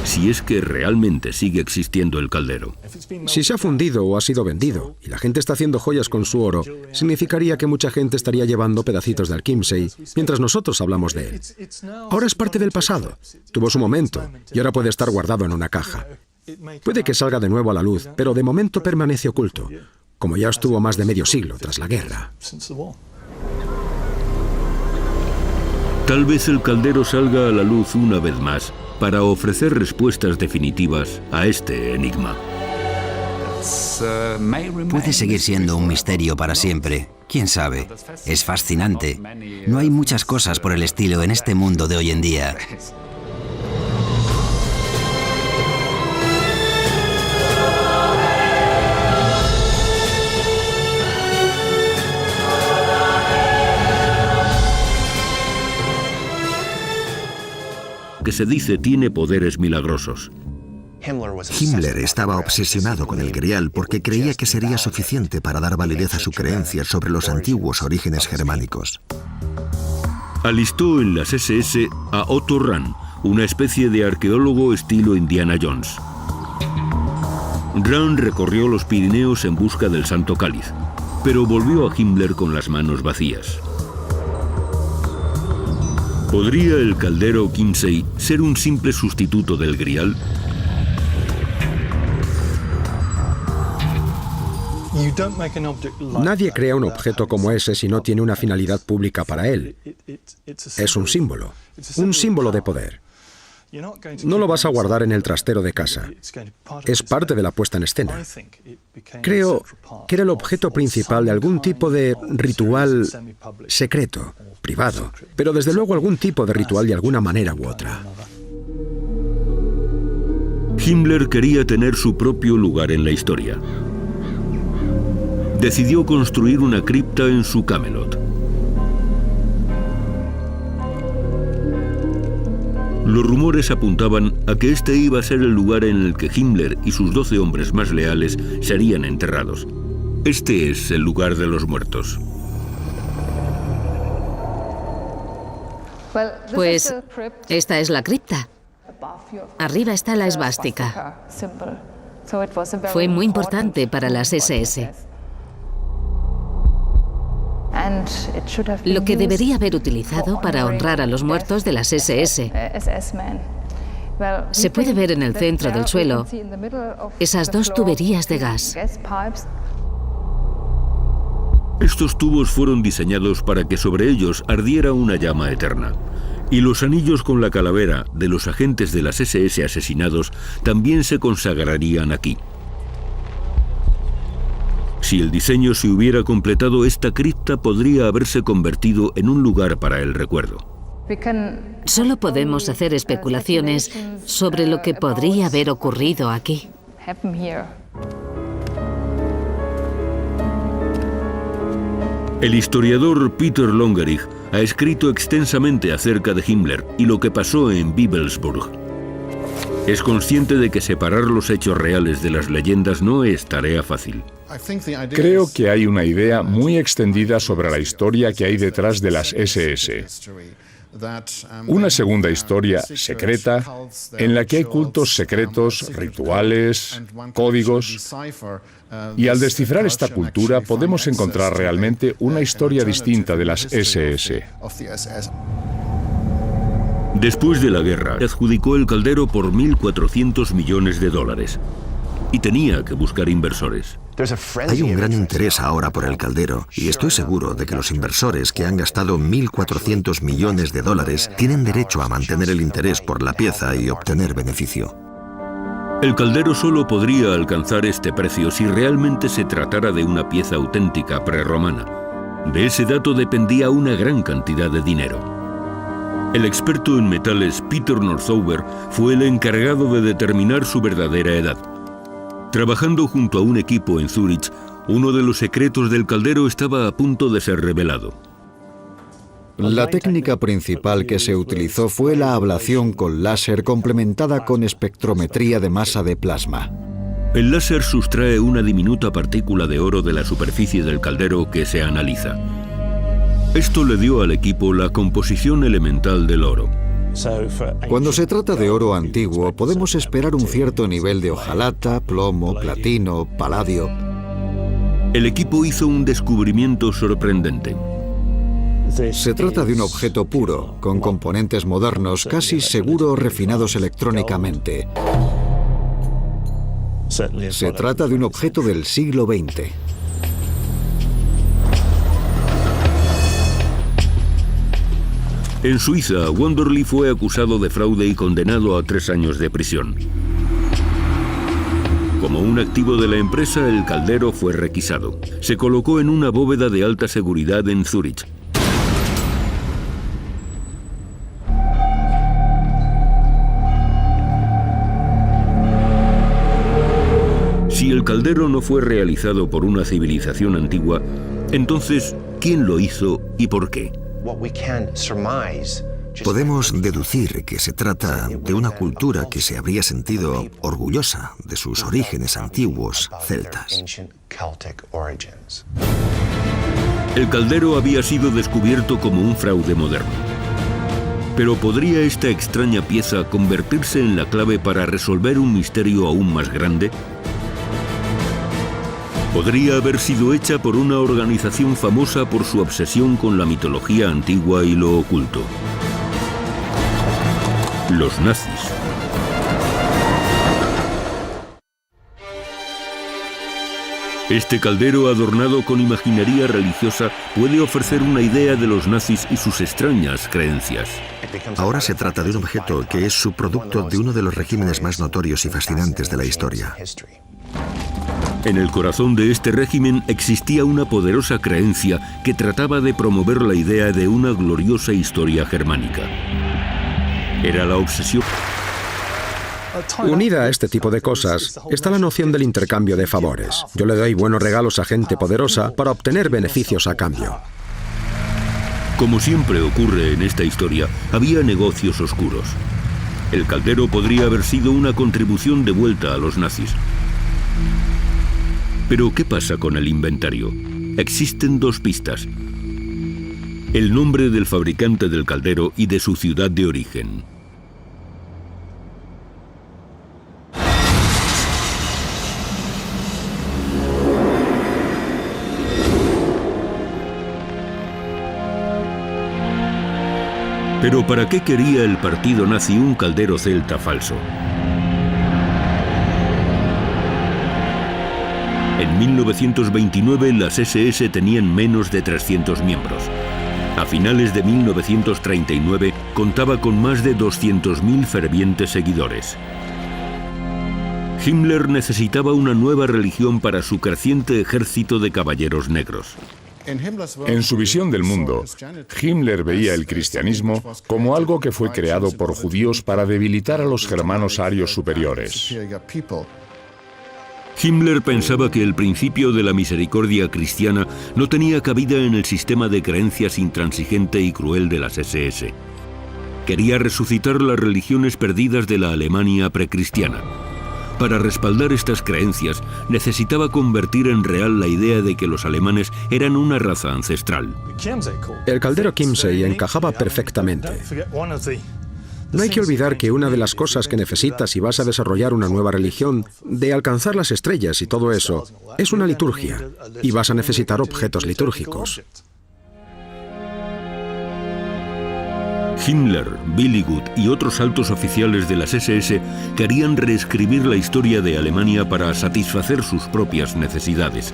Si es que realmente sigue existiendo el caldero. Si se ha fundido o ha sido vendido y la gente está haciendo joyas con su oro, significaría que mucha gente estaría llevando pedacitos del Chiemsee mientras nosotros hablamos de él. Ahora es parte del pasado. Tuvo su momento y ahora puede estar guardado en una caja. Puede que salga de nuevo a la luz, pero de momento permanece oculto, como ya estuvo más de medio siglo tras la guerra. Tal vez el caldero salga a la luz una vez más para ofrecer respuestas definitivas a este enigma. Puede seguir siendo un misterio para siempre. ¿Quién sabe? Es fascinante. No hay muchas cosas por el estilo en este mundo de hoy en día. Que se dice tiene poderes milagrosos. Himmler estaba obsesionado con el Grial porque creía que sería suficiente para dar validez a su creencia sobre los antiguos orígenes germánicos. Alistó en las SS a Otto Rahn, una especie de arqueólogo estilo Indiana Jones. Rahn recorrió los Pirineos en busca del Santo Cáliz, pero volvió a Himmler con las manos vacías. ¿Podría el caldero Kimsey ser un simple sustituto del Grial? Nadie crea un objeto como ese si no tiene una finalidad pública para él. Es un símbolo de poder. No lo vas a guardar en el trastero de casa. Es parte de la puesta en escena. Creo que era el objeto principal de algún tipo de ritual secreto, privado, pero desde luego algún tipo de ritual de alguna manera u otra. Himmler quería tener su propio lugar en la historia. Decidió construir una cripta en su Camelot. Los rumores apuntaban a que este iba a ser el lugar en el que Himmler y sus 12 hombres más leales serían enterrados. Este es el lugar de los muertos. Pues esta es la cripta. Arriba está la esvástica. Fue muy importante para las SS. Lo que debería haber utilizado para honrar a los muertos de las SS. Se puede ver en el centro del suelo esas 2 tuberías de gas. Estos tubos fueron diseñados para que sobre ellos ardiera una llama eterna. Y los anillos con la calavera de los agentes de las SS asesinados también se consagrarían aquí. Si el diseño se hubiera completado, esta cripta podría haberse convertido en un lugar para el recuerdo. Solo podemos hacer especulaciones sobre lo que podría haber ocurrido aquí. El historiador Peter Longerich ha escrito extensamente acerca de Himmler y lo que pasó en Bibelsburg. Es consciente de que separar los hechos reales de las leyendas no es tarea fácil. Creo que hay una idea muy extendida sobre la historia que hay detrás de las SS. Una segunda historia secreta en la que hay cultos secretos, rituales, códigos. Y al descifrar esta cultura podemos encontrar realmente una historia distinta de las SS. Después de la guerra, adjudicó el caldero por $1.400 millones y tenía que buscar inversores. Hay un gran interés ahora por el caldero y estoy seguro de que los inversores que han gastado $1.400 millones tienen derecho a mantener el interés por la pieza y obtener beneficio. El caldero solo podría alcanzar este precio si realmente se tratara de una pieza auténtica prerromana. De ese dato dependía una gran cantidad de dinero. El experto en metales Peter Northover fue el encargado de determinar su verdadera edad. Trabajando junto a un equipo en Zúrich, uno de los secretos del caldero estaba a punto de ser revelado. La técnica principal que se utilizó fue la ablación con láser complementada con espectrometría de masa de plasma. El láser sustrae una diminuta partícula de oro de la superficie del caldero que se analiza. Esto le dio al equipo la composición elemental del oro. Cuando se trata de oro antiguo, podemos esperar un cierto nivel de hojalata, plomo, platino, paladio. El equipo hizo un descubrimiento sorprendente. Se trata de un objeto puro, con componentes modernos, casi seguro refinados electrónicamente. Se trata de un objeto del siglo XX. En Suiza, Wonderly fue acusado de fraude y condenado a 3 años de prisión. Como un activo de la empresa, el caldero fue requisado. Se colocó en una bóveda de alta seguridad en Zúrich. Si el caldero no fue realizado por una civilización antigua, entonces, ¿quién lo hizo y por qué? Podemos deducir que se trata de una cultura que se habría sentido orgullosa de sus orígenes antiguos celtas. El caldero había sido descubierto como un fraude moderno. Pero ¿podría esta extraña pieza convertirse en la clave para resolver un misterio aún más grande? Podría haber sido hecha por una organización famosa por su obsesión con la mitología antigua y lo oculto. Los nazis. Este caldero adornado con imaginería religiosa puede ofrecer una idea de los nazis y sus extrañas creencias. Ahora se trata de un objeto que es subproducto de uno de los regímenes más notorios y fascinantes de la historia. En el corazón de este régimen existía una poderosa creencia que trataba de promover la idea de una gloriosa historia germánica. Era la obsesión. Unida a este tipo de cosas está la noción del intercambio de favores. Yo le doy buenos regalos a gente poderosa para obtener beneficios a cambio. Como siempre ocurre en esta historia, había negocios oscuros. El caldero podría haber sido una contribución de vuelta a los nazis. Pero ¿qué pasa con el inventario? Existen dos pistas: el nombre del fabricante del caldero y de su ciudad de origen. Pero ¿para qué quería el partido nazi un caldero celta falso? En 1929 las SS tenían menos de 300 miembros. A finales de 1939 contaba con más de 200.000 fervientes seguidores. Himmler necesitaba una nueva religión para su creciente ejército de caballeros negros. En su visión del mundo, Himmler veía el cristianismo como algo que fue creado por judíos para debilitar a los germanos arios superiores. Himmler pensaba que el principio de la misericordia cristiana no tenía cabida en el sistema de creencias intransigente y cruel de las SS. Quería resucitar las religiones perdidas de la Alemania precristiana. Para respaldar estas creencias, necesitaba convertir en real la idea de que los alemanes eran una raza ancestral. El caldero Kimsey encajaba perfectamente. No hay que olvidar que una de las cosas que necesitas si vas a desarrollar una nueva religión, de alcanzar las estrellas y todo eso, es una liturgia, y vas a necesitar objetos litúrgicos. Himmler, Billigut y otros altos oficiales de las SS querían reescribir la historia de Alemania para satisfacer sus propias necesidades.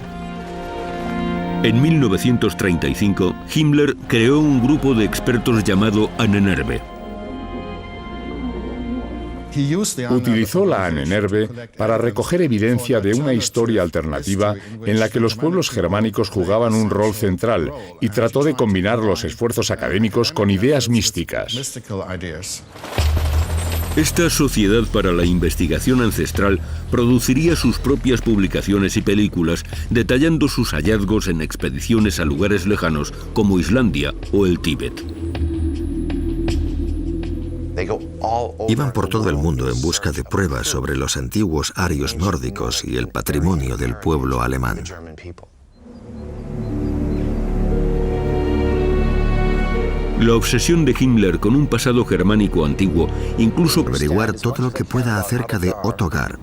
En 1935, Himmler creó un grupo de expertos llamado Ahnenerbe. Utilizó la Ahnenerbe para recoger evidencia de una historia alternativa en la que los pueblos germánicos jugaban un rol central y trató de combinar los esfuerzos académicos con ideas místicas. Esta Sociedad para la Investigación Ancestral produciría sus propias publicaciones y películas detallando sus hallazgos en expediciones a lugares lejanos como Islandia o el Tíbet. Iban por todo el mundo en busca de pruebas sobre los antiguos arios nórdicos y el patrimonio del pueblo alemán. La obsesión de Himmler con un pasado germánico antiguo, incluso averiguar todo lo que pueda acerca de Ottokar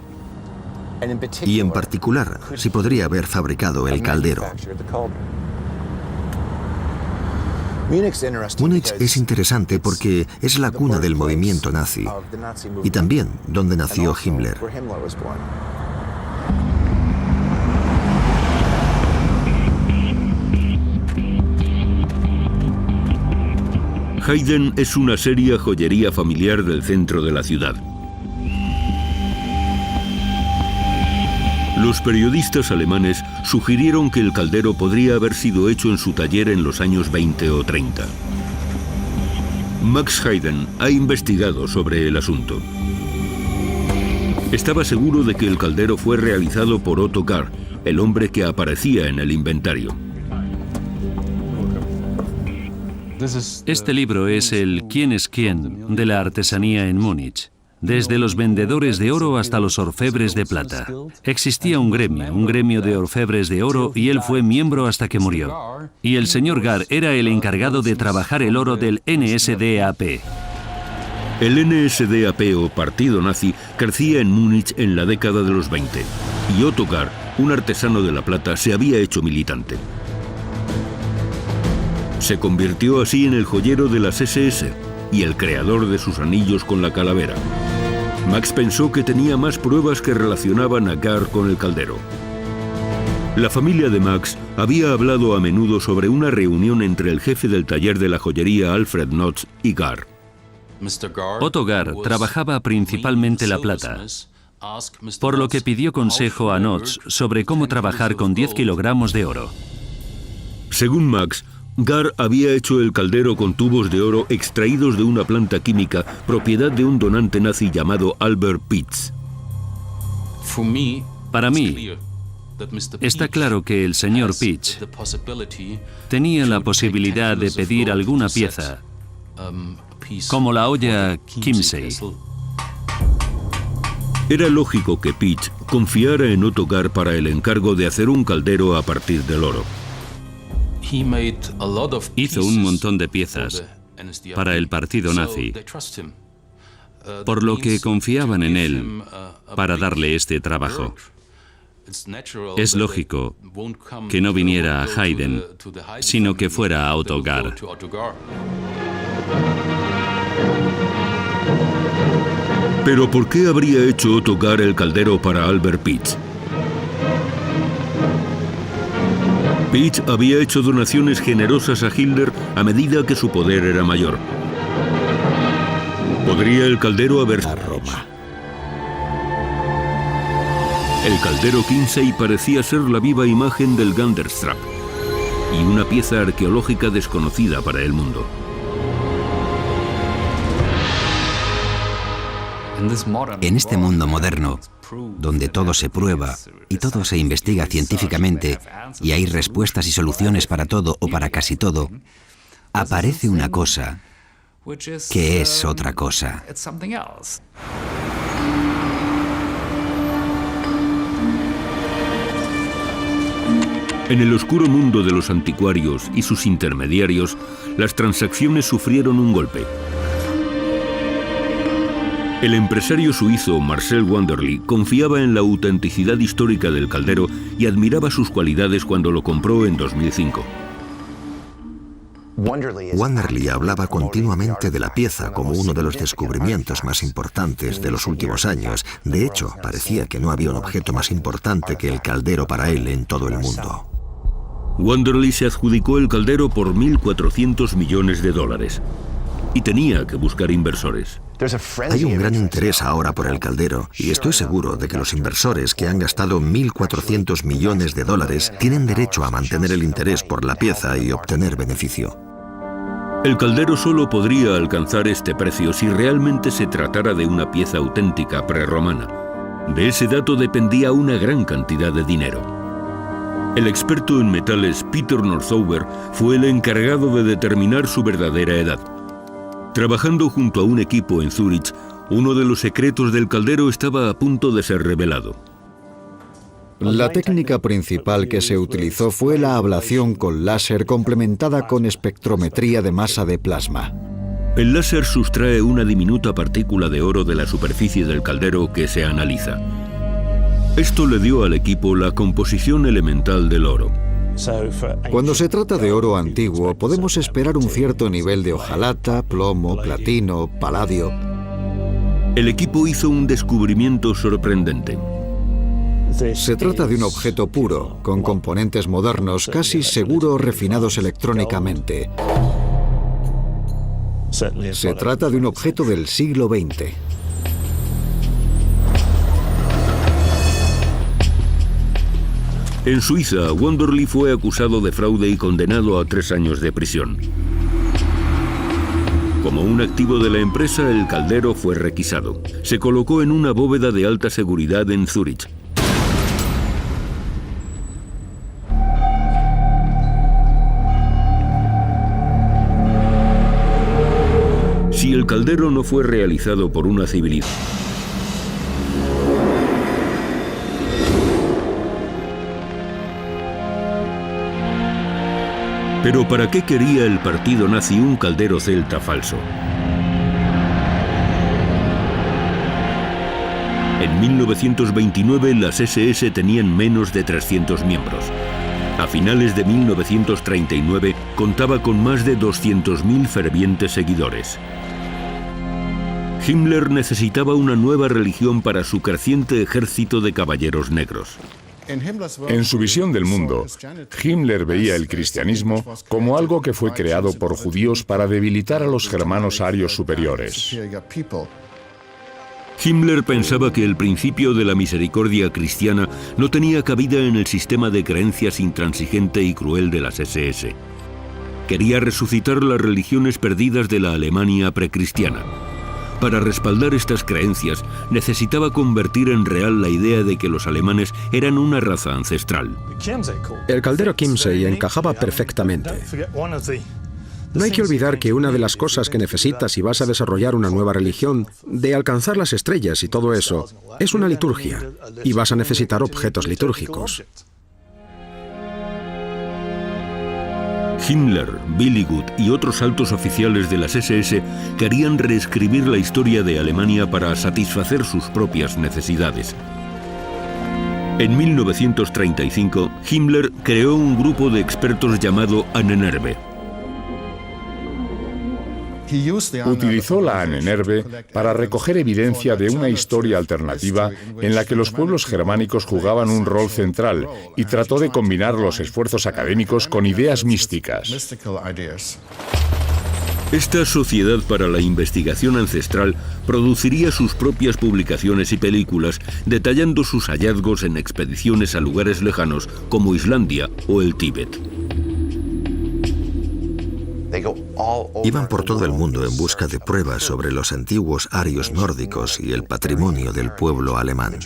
y, en particular, si podría haber fabricado el caldero. Múnich es interesante porque es la cuna del movimiento nazi y también donde nació Himmler. Haydn es una seria joyería familiar del centro de la ciudad. Los periodistas alemanes sugirieron que el caldero podría haber sido hecho en su taller en los años 20 o 30. Max Haydn ha investigado sobre el asunto. Estaba seguro de que el caldero fue realizado por Ottokar, el hombre que aparecía en el inventario. Este libro es el ¿Quién es quién? De la artesanía en Múnich. Desde los vendedores de oro hasta los orfebres de plata. Existía un gremio de orfebres de oro, y él fue miembro hasta que murió. Y el señor Gar era el encargado de trabajar el oro del NSDAP. El NSDAP o Partido Nazi crecía en Múnich en la década de los 20 y Otto Gar, un artesano de la plata, se había hecho militante. Se convirtió así en el joyero de las SS y el creador de sus anillos con la calavera. Max pensó que tenía más pruebas que relacionaban a Gar con el caldero. La familia de Max había hablado a menudo sobre una reunión entre el jefe del taller de la joyería Alfred Notz y Gar. Otto Gar trabajaba principalmente la plata, por lo que pidió consejo a Notz sobre cómo trabajar con 10 kilogramos de oro. Según Max, Gar había hecho el caldero con tubos de oro extraídos de una planta química propiedad de un donante nazi llamado Albert Pitz. Para mí, está claro que el señor Pitz tenía la posibilidad de pedir alguna pieza, como la olla Kimsey. Era lógico que Pitz confiara en Otto Gar para el encargo de hacer un caldero a partir del oro. Hizo un montón de piezas para el partido nazi, por lo que confiaban en él para darle este trabajo. Es lógico que no viniera a Haydn, sino que fuera a Otto Gar. Pero ¿por qué habría hecho Otto Gar el caldero para Albert Pitz? Pitz había hecho donaciones generosas a Hitler a medida que su poder era mayor. ¿Podría el caldero haber a Roma? El caldero Kimsey parecía ser la viva imagen del Ganderstrap y una pieza arqueológica desconocida para el mundo. En este mundo moderno, donde todo se prueba y todo se investiga científicamente y hay respuestas y soluciones para todo o para casi todo, aparece una cosa que es otra cosa. En el oscuro mundo de los anticuarios y sus intermediarios, las transacciones sufrieron un golpe. El empresario suizo Marcel Wanderley confiaba en la autenticidad histórica del caldero y admiraba sus cualidades cuando lo compró en 2005. Wanderley hablaba continuamente de la pieza como uno de los descubrimientos más importantes de los últimos años. De hecho, parecía que no había un objeto más importante que el caldero para él en todo el mundo. Wanderley se adjudicó el caldero por $1.400 millones y tenía que buscar inversores. Hay un gran interés ahora por el caldero y estoy seguro de que los inversores que han gastado $1.400 millones tienen derecho a mantener el interés por la pieza y obtener beneficio. El caldero solo podría alcanzar este precio si realmente se tratara de una pieza auténtica prerromana. De ese dato dependía una gran cantidad de dinero. El experto en metales Peter Northover fue el encargado de determinar su verdadera edad. Trabajando junto a un equipo en Zúrich, uno de los secretos del caldero estaba a punto de ser revelado. La técnica principal que se utilizó fue la ablación con láser complementada con espectrometría de masa de plasma. El láser sustrae una diminuta partícula de oro de la superficie del caldero que se analiza. Esto le dio al equipo la composición elemental del oro. Cuando se trata de oro antiguo, podemos esperar un cierto nivel de hojalata, plomo, platino, paladio. El equipo hizo un descubrimiento sorprendente. Se trata de un objeto puro, con componentes modernos, casi seguro refinados electrónicamente. Se trata de un objeto del siglo XX. En Suiza, Wanderley fue acusado de fraude y condenado a 3 años de prisión. Como un activo de la empresa, el caldero fue requisado. Se colocó en una bóveda de alta seguridad en Zúrich. el caldero no fue realizado por una civilización, pero ¿para qué quería el partido nazi un caldero celta falso? En 1929 las SS tenían menos de 300 miembros. A finales de 1939 contaba con más de 200.000 fervientes seguidores. Himmler necesitaba una nueva religión para su creciente ejército de caballeros negros. En su visión del mundo, Himmler veía el cristianismo como algo que fue creado por judíos para debilitar a los germanos arios superiores. Himmler pensaba que el principio de la misericordia cristiana no tenía cabida en el sistema de creencias intransigente y cruel de las SS. Quería resucitar las religiones perdidas de la Alemania precristiana. Para respaldar estas creencias, necesitaba convertir en real la idea de que los alemanes eran una raza ancestral. El caldero Kimsey encajaba perfectamente. No hay que olvidar que una de las cosas que necesitas si vas a desarrollar una nueva religión, de alcanzar las estrellas y todo eso, es una liturgia, y vas a necesitar objetos litúrgicos. Himmler, Billigut y otros altos oficiales de las SS querían reescribir la historia de Alemania para satisfacer sus propias necesidades. En 1935, Himmler creó un grupo de expertos llamado Ahnenerbe. Utilizó la Ahnenerbe para recoger evidencia de una historia alternativa en la que los pueblos germánicos jugaban un rol central y trató de combinar los esfuerzos académicos con ideas místicas. Esta Sociedad para la Investigación Ancestral produciría sus propias publicaciones y películas detallando sus hallazgos en expediciones a lugares lejanos como Islandia o el Tíbet. Iban por todo el mundo en busca de pruebas sobre los antiguos arios nórdicos y el patrimonio del pueblo alemán.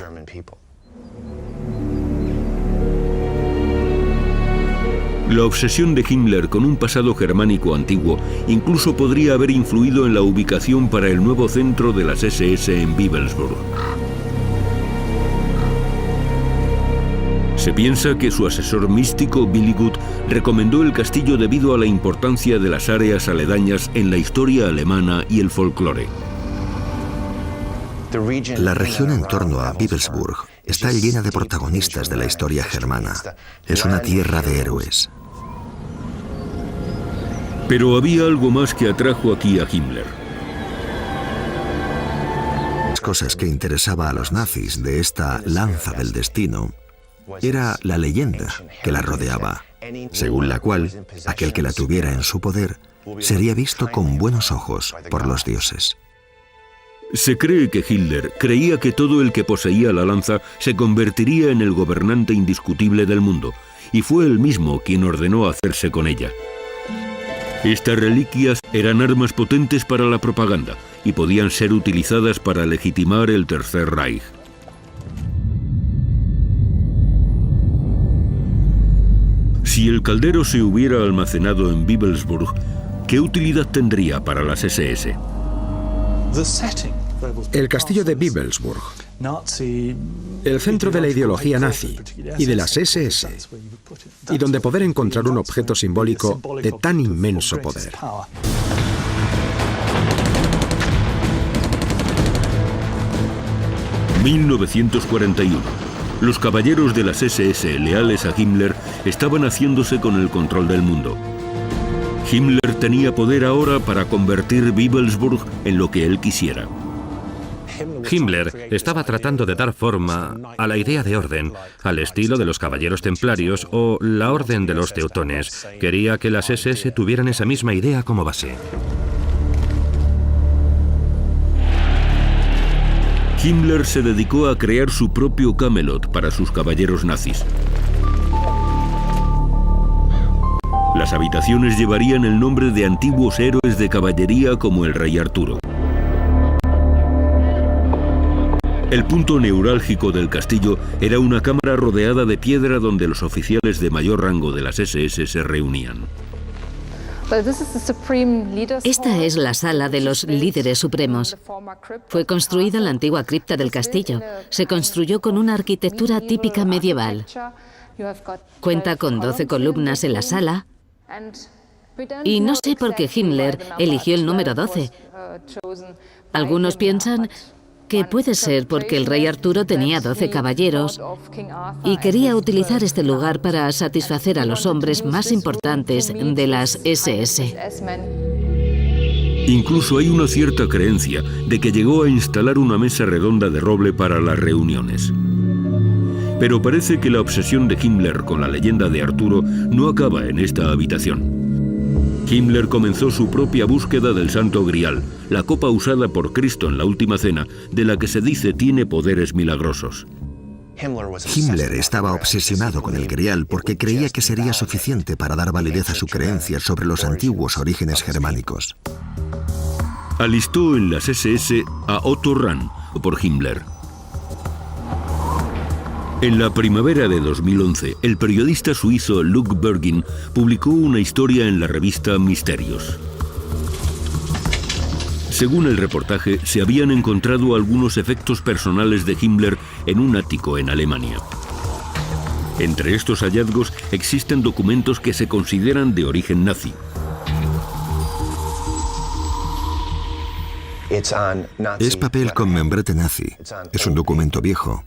La obsesión de Himmler con un pasado germánico antiguo incluso podría haber influido en la ubicación para el nuevo centro de las SS en Bibelsburg. Se piensa que su asesor místico, Billigut, recomendó el castillo debido a la importancia de las áreas aledañas en la historia alemana y el folclore. La región en torno a Bibelsburg está llena de protagonistas de la historia germana. Es una tierra de héroes. Pero había algo más que atrajo aquí a Himmler. Las cosas que interesaba a los nazis de esta lanza del destino era la leyenda que la rodeaba, según la cual aquel que la tuviera en su poder sería visto con buenos ojos por los dioses. Se cree que Hitler creía que todo el que poseía la lanza se convertiría en el gobernante indiscutible del mundo, y fue él mismo quien ordenó hacerse con ella. Estas reliquias eran armas potentes para la propaganda y podían ser utilizadas para legitimar el Tercer Reich. Si el caldero se hubiera almacenado en Bibelsburg, ¿qué utilidad tendría para las SS? El castillo de Bibelsburg, el centro de la ideología nazi y de las SS, y donde poder encontrar un objeto simbólico de tan inmenso poder. ...1941... Los caballeros de las SS leales a Himmler estaban haciéndose con el control del mundo. Himmler tenía poder ahora para convertir Bibelsburg en lo que él quisiera. Himmler estaba tratando de dar forma a la idea de orden, al estilo de los caballeros templarios o la orden de los teutones. Quería que las SS tuvieran esa misma idea como base. Himmler se dedicó a crear su propio Camelot para sus caballeros nazis. Las habitaciones llevarían el nombre de antiguos héroes de caballería como el rey Arturo. El punto neurálgico del castillo era una cámara rodeada de piedra donde los oficiales de mayor rango de las SS se reunían. Esta es la sala de los líderes supremos. Fue construida en la antigua cripta del castillo. Se construyó con una arquitectura típica medieval. Cuenta con 12 columnas en la sala. Y no sé por qué Himmler eligió el número 12. Algunos piensan que puede ser porque el rey Arturo tenía 12 caballeros y quería utilizar este lugar para satisfacer a los hombres más importantes de las SS. Incluso hay una cierta creencia de que llegó a instalar una mesa redonda de roble para las reuniones. Pero parece que la obsesión de Himmler con la leyenda de Arturo no acaba en esta habitación. Himmler comenzó su propia búsqueda del Santo Grial, la copa usada por Cristo en la Última Cena, de la que se dice tiene poderes milagrosos. Himmler estaba obsesionado con el Grial porque creía que sería suficiente para dar validez a su creencia sobre los antiguos orígenes germánicos. Alistó en las SS a Otto Rahn por Himmler. En la primavera de 2011, el periodista suizo Luc Bergin publicó una historia en la revista Misterios. Según el reportaje, se habían encontrado algunos efectos personales de Himmler en un ático en Alemania. Entre estos hallazgos existen documentos que se consideran de origen nazi. Es papel con membrete nazi. Es un documento viejo,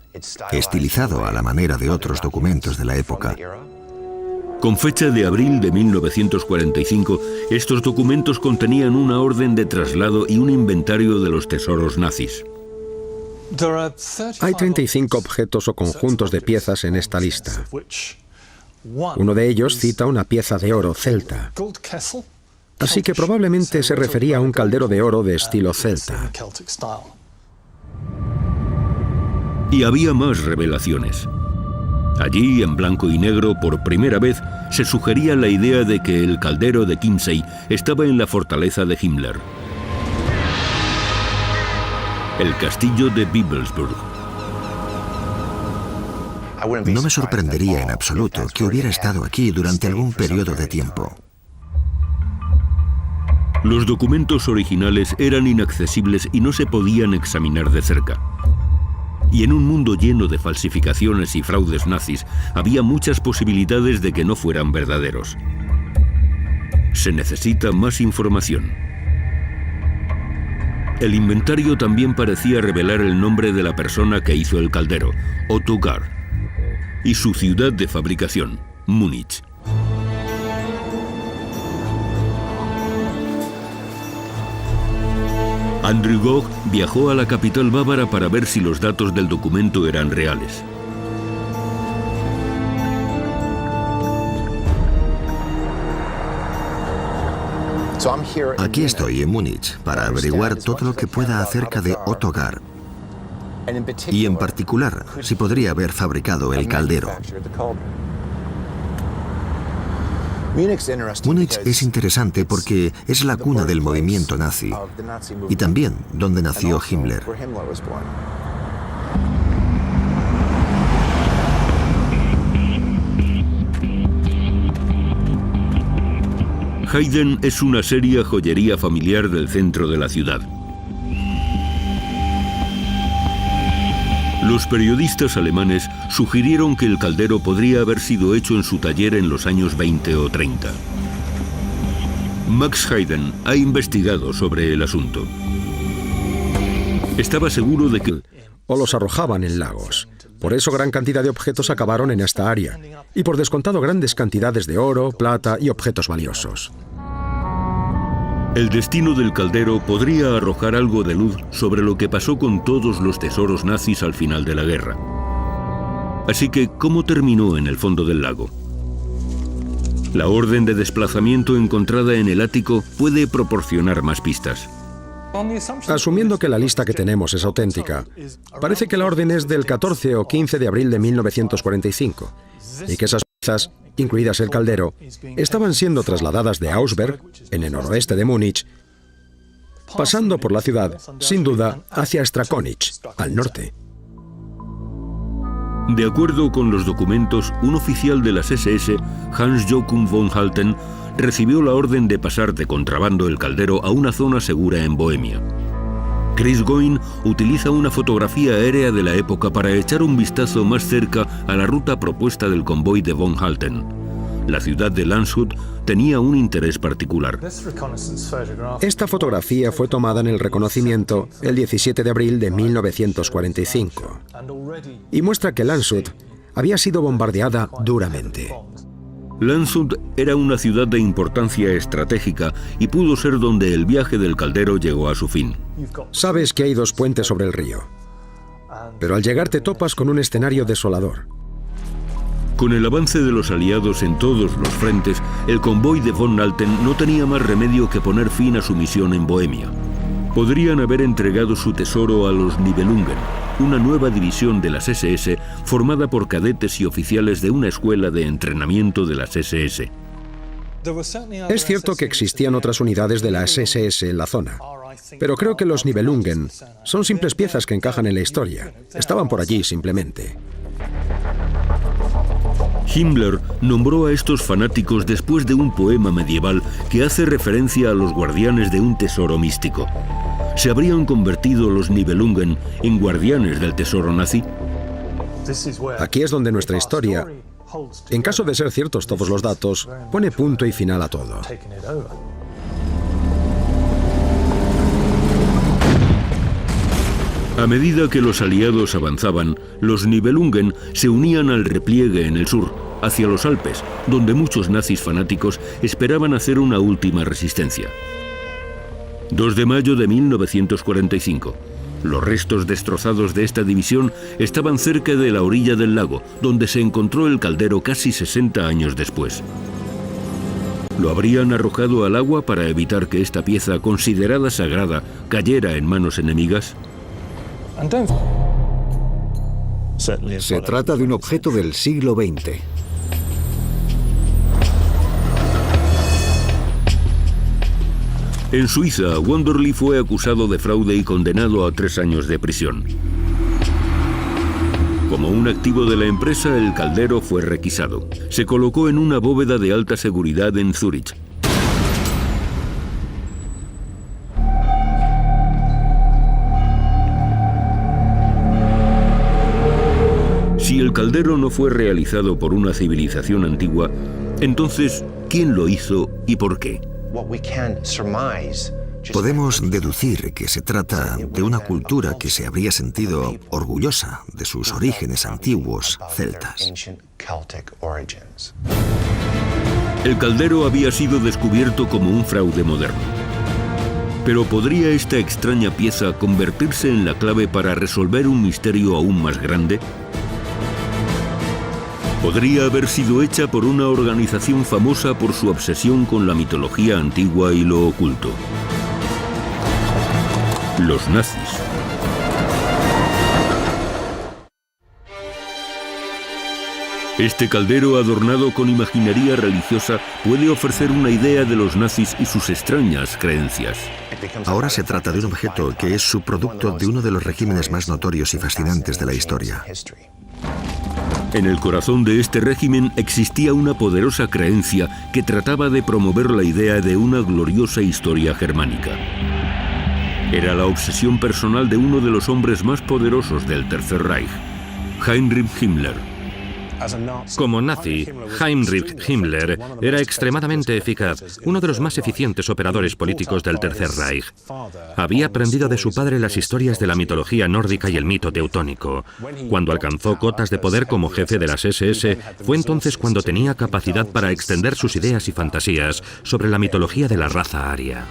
estilizado a la manera de otros documentos de la época. Con fecha de abril de 1945, estos documentos contenían una orden de traslado y un inventario de los tesoros nazis. Hay 35 objetos o conjuntos de piezas en esta lista. Uno de ellos cita una pieza de oro celta. Así que probablemente se refería a un caldero de oro de estilo celta. Y había más revelaciones. Allí, en blanco y negro, por primera vez, se sugería la idea de que el caldero de Chiemsee estaba en la fortaleza de Himmler, el castillo de Bibelsburg. No me sorprendería en absoluto que hubiera estado aquí durante algún periodo de tiempo. Los documentos originales eran inaccesibles y no se podían examinar de cerca. Y en un mundo lleno de falsificaciones y fraudes nazis, había muchas posibilidades de que no fueran verdaderos. Se necesita más información. El inventario también parecía revelar el nombre de la persona que hizo el caldero, Otto Gard, y su ciudad de fabricación, Múnich. Andrew Gogh viajó a la capital bávara para ver si los datos del documento eran reales. Aquí estoy en Múnich para averiguar todo lo que pueda acerca de Otto Gard y en particular si podría haber fabricado el caldero. Múnich es interesante porque es la cuna del movimiento nazi y también donde nació Himmler. Haydn es una seria joyería familiar del centro de la ciudad. Los periodistas alemanes sugirieron que el caldero podría haber sido hecho en su taller en los años 20 o 30. Max Haydn ha investigado sobre el asunto. Estaba seguro de que... o los arrojaban en lagos. Por eso gran cantidad de objetos acabaron en esta área. Y por descontado grandes cantidades de oro, plata y objetos valiosos. El destino del caldero podría arrojar algo de luz sobre lo que pasó con todos los tesoros nazis al final de la guerra. Así que, ¿cómo terminó en el fondo del lago? La orden de desplazamiento encontrada en el ático puede proporcionar más pistas. Asumiendo que la lista que tenemos es auténtica, parece que la orden es del 14 o 15 de abril de 1945 y que esas piezas, incluidas el caldero, estaban siendo trasladadas de Augsburg, en el noroeste de Múnich, pasando por la ciudad, sin duda, hacia Strakonic, al norte. De acuerdo con los documentos, un oficial de las SS, Hans Joachim von Halten, recibió la orden de pasar de contrabando el caldero a una zona segura en Bohemia. Chris Goin utiliza una fotografía aérea de la época para echar un vistazo más cerca a la ruta propuesta del convoy de von Halten. La ciudad de Landshut tenía un interés particular. Esta fotografía fue tomada en el reconocimiento el 17 de abril de 1945 y muestra que Landshut había sido bombardeada duramente. Landshut era una ciudad de importancia estratégica y pudo ser donde el viaje del caldero llegó a su fin. Sabes que hay 2 puentes sobre el río, pero al llegar te topas con un escenario desolador. Con el avance de los aliados en todos los frentes, el convoy de von Halten no tenía más remedio que poner fin a su misión en Bohemia. Podrían haber entregado su tesoro a los Nibelungen, una nueva división de las SS formada por cadetes y oficiales de una escuela de entrenamiento de las SS. Es cierto que existían otras unidades de las SS en la zona, pero creo que los Nibelungen son simples piezas que encajan en la historia. Estaban por allí simplemente. Himmler nombró a estos fanáticos después de un poema medieval que hace referencia a los guardianes de un tesoro místico. ¿Se habrían convertido los Nibelungen en guardianes del tesoro nazi? Aquí es donde nuestra historia, en caso de ser ciertos todos los datos, pone punto y final a todo. A medida que los aliados avanzaban, los Nibelungen se unían al repliegue en el sur, hacia los Alpes, donde muchos nazis fanáticos esperaban hacer una última resistencia. 2 de mayo de 1945. Los restos destrozados de esta división estaban cerca de la orilla del lago, donde se encontró el caldero casi 60 años después. ¿Lo habrían arrojado al agua para evitar que esta pieza considerada sagrada cayera en manos enemigas? Se trata de un objeto del siglo XX. En Suiza, Wonderly fue acusado de fraude y condenado a 3 años de prisión. Como un activo de la empresa, el caldero fue requisado. Se colocó en una bóveda de alta seguridad en Zúrich. Si el caldero no fue realizado por una civilización antigua, entonces, ¿quién lo hizo y por qué? Podemos deducir que se trata de una cultura que se habría sentido orgullosa de sus orígenes antiguos celtas. El caldero había sido descubierto como un fraude moderno. Pero ¿podría esta extraña pieza convertirse en la clave para resolver un misterio aún más grande? Podría haber sido hecha por una organización famosa por su obsesión con la mitología antigua y lo oculto. Los nazis. Este caldero adornado con imaginería religiosa puede ofrecer una idea de los nazis y sus extrañas creencias. Ahora se trata de un objeto que es subproducto de uno de los regímenes más notorios y fascinantes de la historia. En el corazón de este régimen existía una poderosa creencia que trataba de promover la idea de una gloriosa historia germánica. Era la obsesión personal de uno de los hombres más poderosos del Tercer Reich, Heinrich Himmler. Como nazi, Heinrich Himmler era extremadamente eficaz, uno de los más eficientes operadores políticos del Tercer Reich. Había aprendido de su padre las historias de la mitología nórdica y el mito teutónico. Cuando alcanzó cotas de poder como jefe de las SS, fue entonces cuando tenía capacidad para extender sus ideas y fantasías sobre la mitología de la raza aria.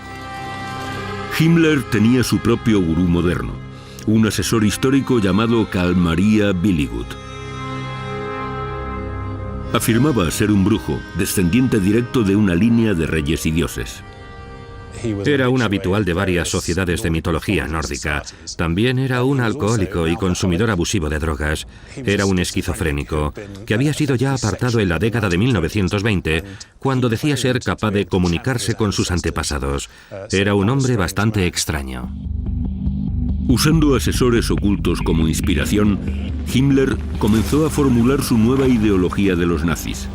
Himmler tenía su propio gurú moderno, un asesor histórico llamado Karl Maria Billigut. Afirmaba ser un brujo, descendiente directo de una línea de reyes y dioses. Era un habitual de varias sociedades de mitología nórdica. También era un alcohólico y consumidor abusivo de drogas. Era un esquizofrénico, que había sido ya apartado en la década de 1920, cuando decía ser capaz de comunicarse con sus antepasados. Era un hombre bastante extraño. Usando asesores ocultos como inspiración, Himmler comenzó a formular su nueva ideología de los nazis.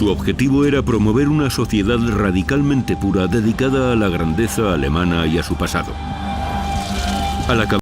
Su objetivo era promover una sociedad radicalmente pura dedicada a la grandeza alemana y a su pasado. Al acabar